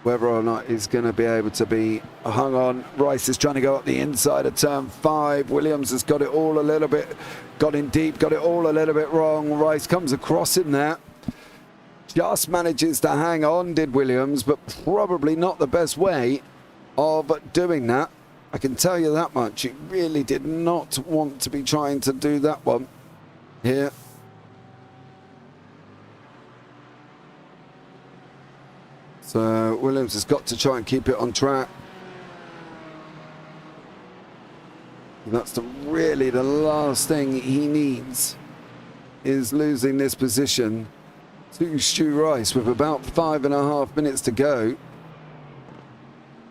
whether or not he's going to be able to be hung on. Rice is trying to go up the inside of turn 5. Williams has got it all a little bit, got in deep, got it all a little bit wrong. Rice comes across him there. Just manages to hang on, did Williams, but probably not the best way of doing that. I can tell you that much. He really did not want to be trying to do that one here. So Williams has got to try and keep it on track. That's really the last thing he needs, is losing this position to Stu Rice with about 5.5 minutes to go.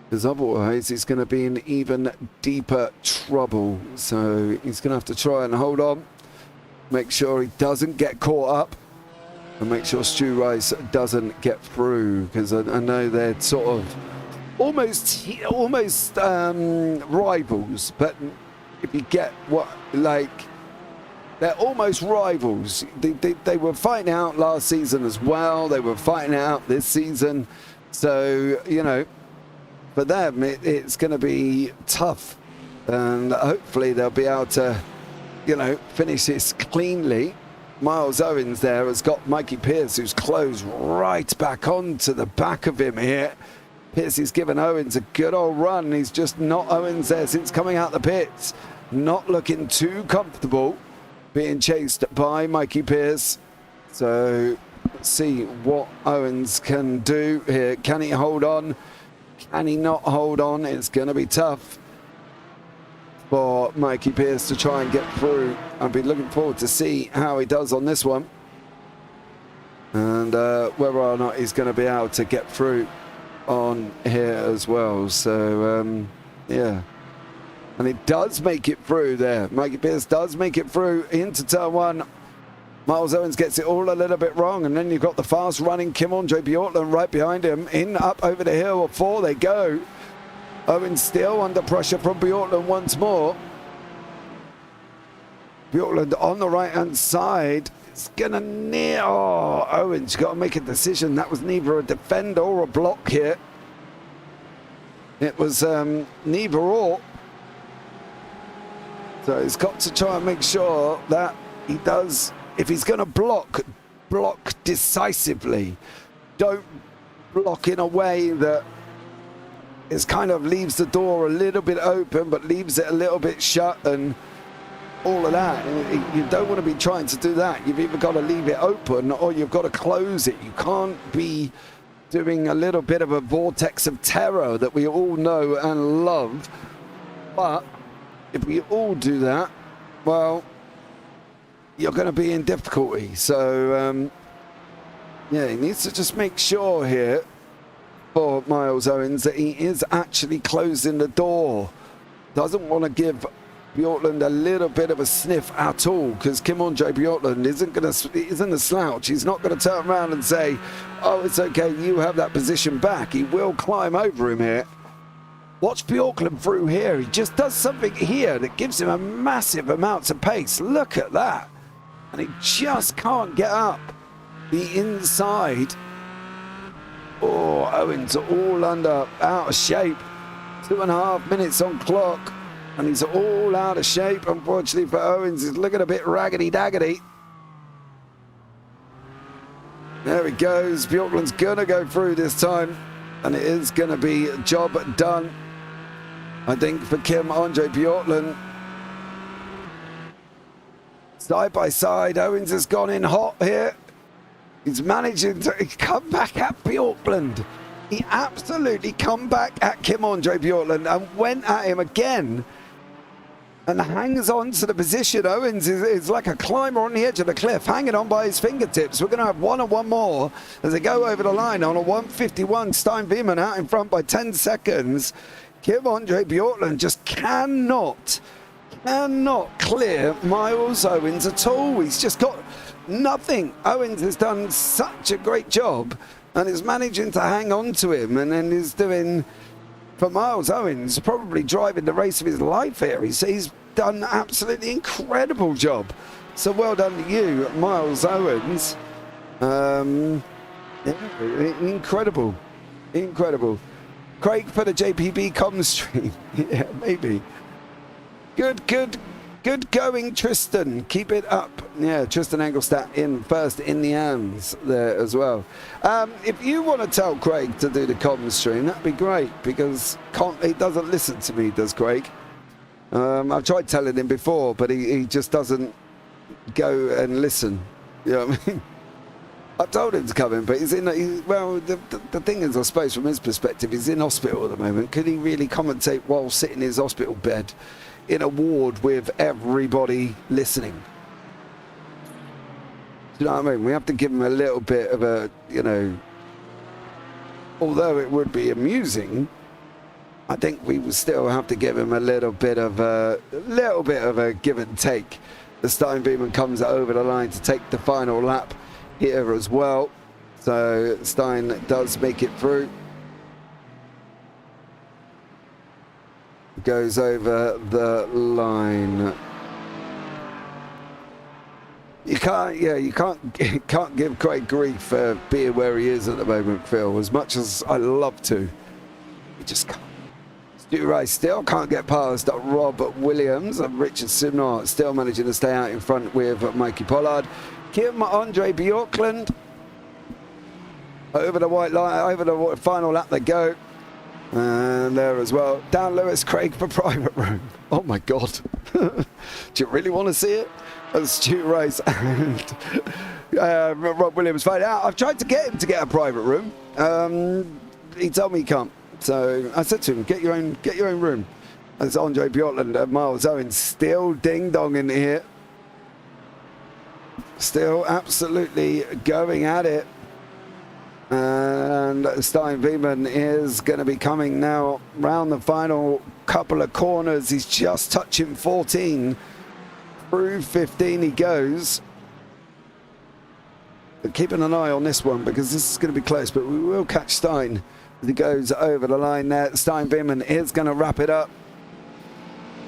Because otherwise he's going to be in even deeper trouble. So he's going to have to try and hold on, make sure he doesn't get caught up, and make sure Stu Rice doesn't get through, because I know they're sort of almost rivals, but if you get what, like, they're almost rivals. They were fighting out last season as well. They were fighting out this season. So, you know, for them, it's going to be tough. And hopefully they'll be able to, you know, finish this cleanly. Miles Owens there has got Mikey Pierce, who's closed right back onto the back of him here. Pierce has given Owens a good old run. He's just not Owens there since coming out the pits. Not looking too comfortable being chased by Mikey Pierce. So let's see what Owens can do here. Can he hold on? Can he not hold on? It's going to be tough for Mikey Pierce to try and get through. I'll be looking forward to see how he does on this one. And whether or not he's going to be able to get through on here as well. So, yeah. And it does make it through there. Mikey Pierce does make it through into turn one. Miles Owens gets it all a little bit wrong. And then you've got the fast running Kim-Andre Bjorklund right behind him. In, up over the hill. 4 they go. Owens still under pressure from Bjorklund once more. Bjorklund on the right-hand side. It's gonna near. Oh, Owens got to make a decision. That was neither a defender or a block here. It was neither or. So he's got to try and make sure that he does. If he's going to block decisively. Don't block in a way that it kind of leaves the door a little bit open, but leaves it a little bit shut and all of that. You don't want to be trying to do that. You've either got to leave it open or you've got to close it. You can't be doing a little bit of a vortex of terror that we all know and love. But if we all do that, well, you're going to be in difficulty. So, yeah, he needs to just make sure here for Miles Owens that he is actually closing the door. Doesn't want to give Bjorklund a little bit of a sniff at all, because Kim-Andre Bjorklund isn't a slouch. He's not going to turn around and say, oh, it's okay, you have that position back. He will climb over him here. Watch Bjorklund through here. He just does something here that gives him a massive amount of pace. Look at that. And he just can't get up the inside. Oh, Owens all out of shape. 2.5 minutes on clock. And he's all out of shape, unfortunately, for Owens. He's looking a bit raggedy-daggedy. There he goes. Bjorklund's going to go through this time. And it is going to be a job done, I think, for Kim-Andre Bjorklund. Side by side, Owens has gone in hot here. He's managing to come back at Bjorklund. He absolutely come back at Kim-Andre Bjorklund and went at him again. And hangs on to the position. Owens is like a climber on the edge of the cliff, hanging on by his fingertips. We're going to have one more as they go over the line on a 151. Stein Wiemann out in front by 10 seconds. Kim-Andre Bjorklund just cannot clear Miles Owens at all. He's just got nothing. Owens has done such a great job and is managing to hang on to him, and then is doing, for Miles Owens, probably driving the race of his life here. He's done an absolutely incredible job. So well done to you, Miles Owens. Yeah, incredible. Craig for the JPB comm stream. Yeah, maybe. Good going, Tristan. Keep it up. Yeah, Tristan Engelstadt in first in the hands there as well. If you want to tell Craig to do the comm stream, that'd be great, because he doesn't listen to me, does Craig? I've tried telling him before, but he just doesn't go and listen. You know what I mean? I told him to come in, but the thing is, I suppose, from his perspective, he's in hospital at the moment. Could he really commentate while sitting in his hospital bed in a ward with everybody listening? Do you know what I mean? We have to give him a little bit of a, you know, although it would be amusing, I think we would still have to give him a little bit of a give and take. The Stein Wiemann comes over the line to take the final lap here as well. So Stein does make it through. Goes over the line. You can't give Craig grief for being where he is at the moment, Phil, as much as I love to. He just can't. Stu Rice still can't get past Rob Williams, and Richard Simnor still managing to stay out in front with Mikey Pollard. Kim Andre Bjorkland over the white line, over the final lap they go. And there as well, Dan Lewis, Craig for private room. Oh my God. Do you really want to see it? And Stu Rice and Rob Williams find out. I've tried to get him to get a private room. He told me he can't. So I said to him, get your own room. That's Andre Bjorkland and Miles Owen still ding-dong in here. Still absolutely going at it. And Stein Wieman is going to be coming now round the final couple of corners. He's just touching 14. Through 15 he goes. But keeping an eye on this one because this is going to be close, but we will catch Stein as he goes over the line there. Stein Wieman is going to wrap it up.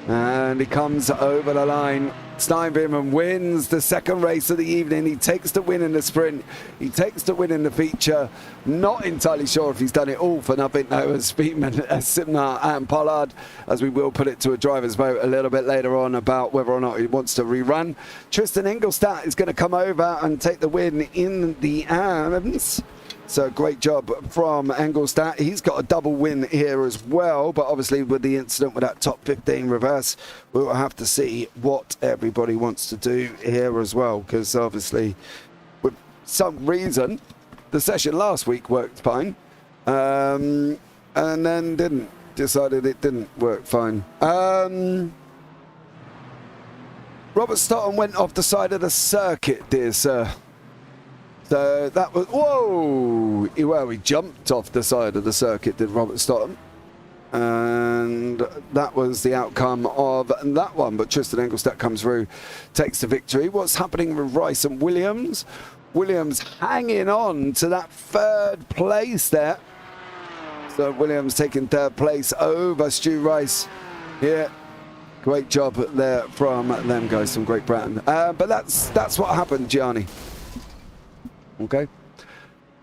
And he comes over the line. Stein Wieman wins the second race of the evening. He takes the win in the sprint. He takes the win in the feature. Not entirely sure if he's done it all for nothing, though, as Speedman, Simnar and Pollard, as we will put it to a driver's vote a little bit later on about whether or not he wants to rerun. Tristan Engelstadt is going to come over and take the win in the AMS. So great job from Engelstadt. He's got a double win here as well, but obviously with the incident with that top 15 reverse, we'll have to see what everybody wants to do here as well, because obviously with some reason the session last week worked fine, and then decided it didn't work fine. Robert Stotton went off the side of the circuit, dear sir. So that was, whoa! Well, he jumped off the side of the circuit, did Robert Stotton. And that was the outcome of that one. But Tristan Engelstadt comes through, takes the victory. What's happening with Rice and Williams? Williams hanging on to that third place there. So Williams taking third place over Stu Rice here. Great job there from them guys, some great brand. But that's what happened, Gianni. Okay,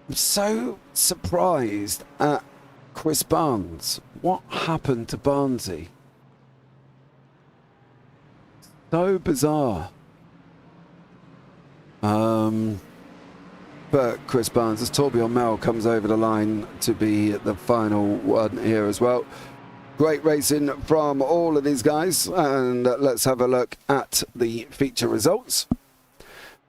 I'm so surprised at Chris Barnes. What happened to Barnesy? So bizarre. For Chris Barnes, as Torbjorn Mel comes over the line to be the final one here as well. Great racing from all of these guys, and let's have a look at the feature results.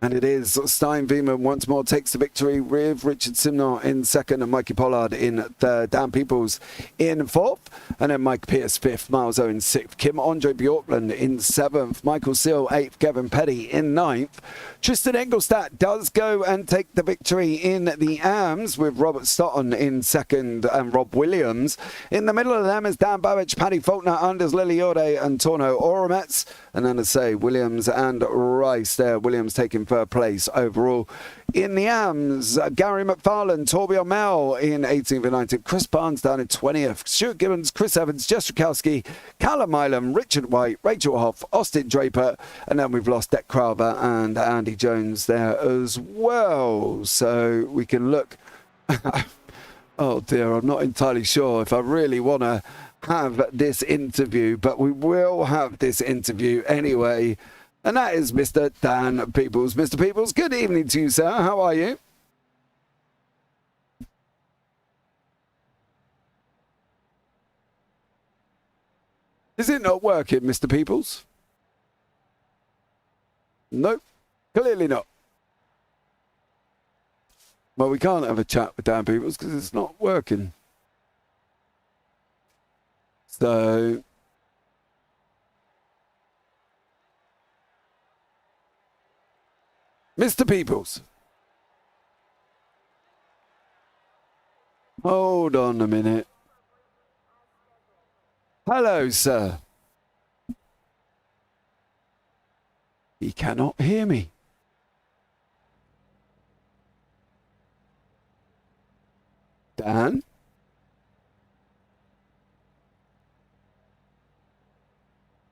And it is Stein Wieman once more takes the victory with Richard Simnor in second and Mikey Pollard in third. Dan Peoples in fourth. And then Mike Pierce fifth. Miles Owen sixth. Kim Andre Bjorkland in seventh. Michael Seal eighth. Kevin Petty in ninth. Tristan Engelstadt does go and take the victory in the AMS with Robert Stotton in second and Rob Williams. In the middle of them is Dan Babich, Paddy Faulkner, Anders Liliode and Torno Oromets. And then to say Williams and Rice there. Williams taking third place overall. In the AMS, Gary McFarlane, Torbjorn Mel in 18th and 19th. Chris Barnes down in 20th. Stuart Gibbons, Chris Evans, Jess Rukowski, Callum Milam, Richard White, Rachel Hoff, Austin Draper. And then we've lost Deck Crowther and Andy Jones there as well. So we can look. Oh dear, I'm not entirely sure if I really want to have this interview, but we will have this interview anyway. And that is Mr. Dan Peoples. Mr. Peoples, good evening to you, sir. How are you? Is it not working, Mr. Peoples? Nope, clearly not. Well, we can't have a chat with Dan Peoples because it's not working. So Mr. Peoples, hold on a minute. Hello, sir. He cannot hear me. Dan?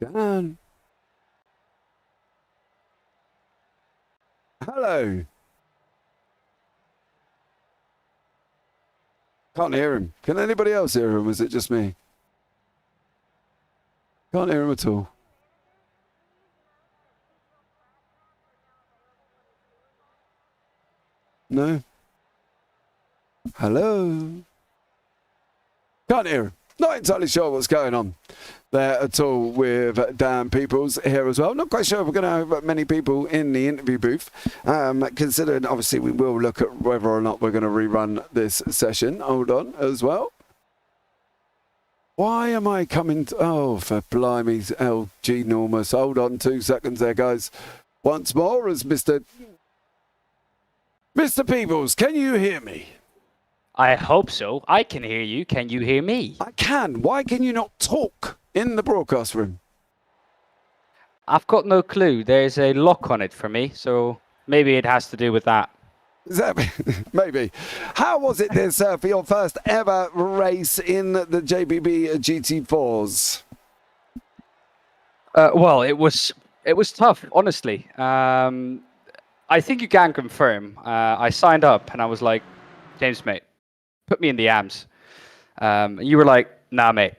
Dan? Hello. Can't hear him. Can anybody else hear him? Is it just me? Can't hear him at all. No? Hello? Can't hear him. Not entirely sure what's going on there at all with Dan Peoples here as well. Not quite sure if we're going to have many people in the interview booth, considering obviously we will look at whether or not we're going to rerun this session. Hold on as well. Why am I coming to... Oh, for blimey, LG enormous. Hold on 2 seconds there, guys. Once more as Mr. Peoples, can you hear me? I hope so. I can hear you. Can you hear me? I can. Why can you not talk in the broadcast room? I've got no clue. There's a lock on it for me, so maybe it has to do with that. Is that maybe? How was it this for your first ever race in the JPB GT4s? Well, it was tough, honestly. I think you can confirm. I signed up and I was like, James, mate, put me in the AMs. You were like, nah, mate,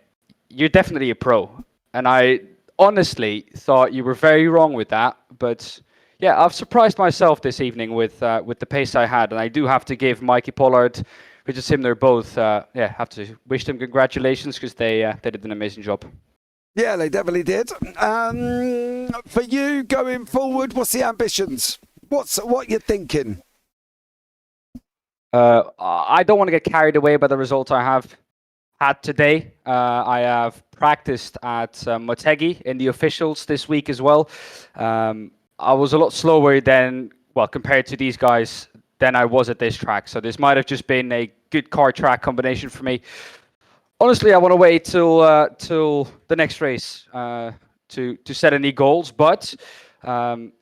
you're definitely a pro. And I honestly thought you were very wrong with that. But yeah, I've surprised myself this evening with the pace I had. And I do have to give Mikey Pollard, Richard Simner both, have to wish them congratulations because they did an amazing job. Yeah, they definitely did. For you going forward, what's the ambitions? What you're thinking? I don't want to get carried away by the results I have had today. I have practiced at Motegi in the officials this week as well. I was a lot slower compared to these guys than I was at this track. So this might have just been a good car track combination for me. Honestly, I want to wait till the next race to set any goals, but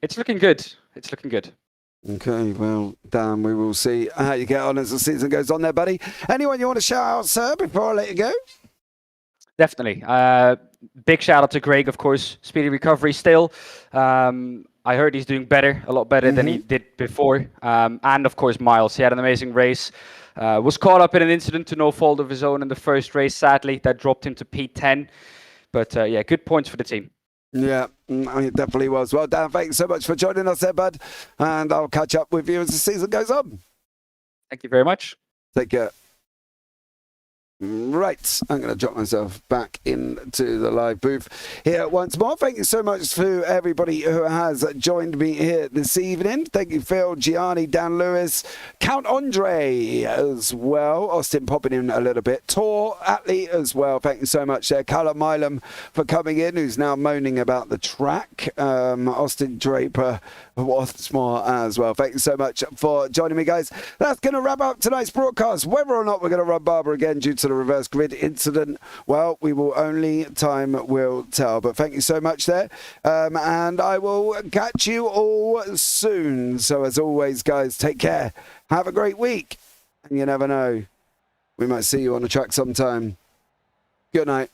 it's looking good. It's looking good. Okay, well, Dan, we will see how you get on as the season goes on there, buddy. Anyone you want to shout out, sir, before I let you go? Definitely. Big shout out to Greg, of course. Speedy recovery still. I heard he's doing better, a lot better than he did before. And, of course, Miles. He had an amazing race. Was caught up in an incident to no fault of his own in the first race, sadly. That dropped him to P10. But, good points for the team. Yeah, it definitely was. Well, Dan, thanks so much for joining us there, bud. And I'll catch up with you as the season goes on. Thank you very much. Take care. Right, I'm going to drop myself back into the live booth here once more. Thank you so much to everybody who has joined me here this evening. Thank you, Phil, Gianni, Dan Lewis, Count Andre as well. Austin popping in a little bit. Tor Atley as well. Thank you so much there. Callum Milam for coming in, who's now moaning about the track. Austin Draper once more as well. Thank you so much for joining me, guys. That's going to wrap up tonight's broadcast. Whether or not we're going to run Barber again due to the reverse grid incident, well, time will tell. But thank you so much there. And I will catch you all soon. So as always, guys, take care. Have a great week. And you never know, we might see you on the track sometime. Good night.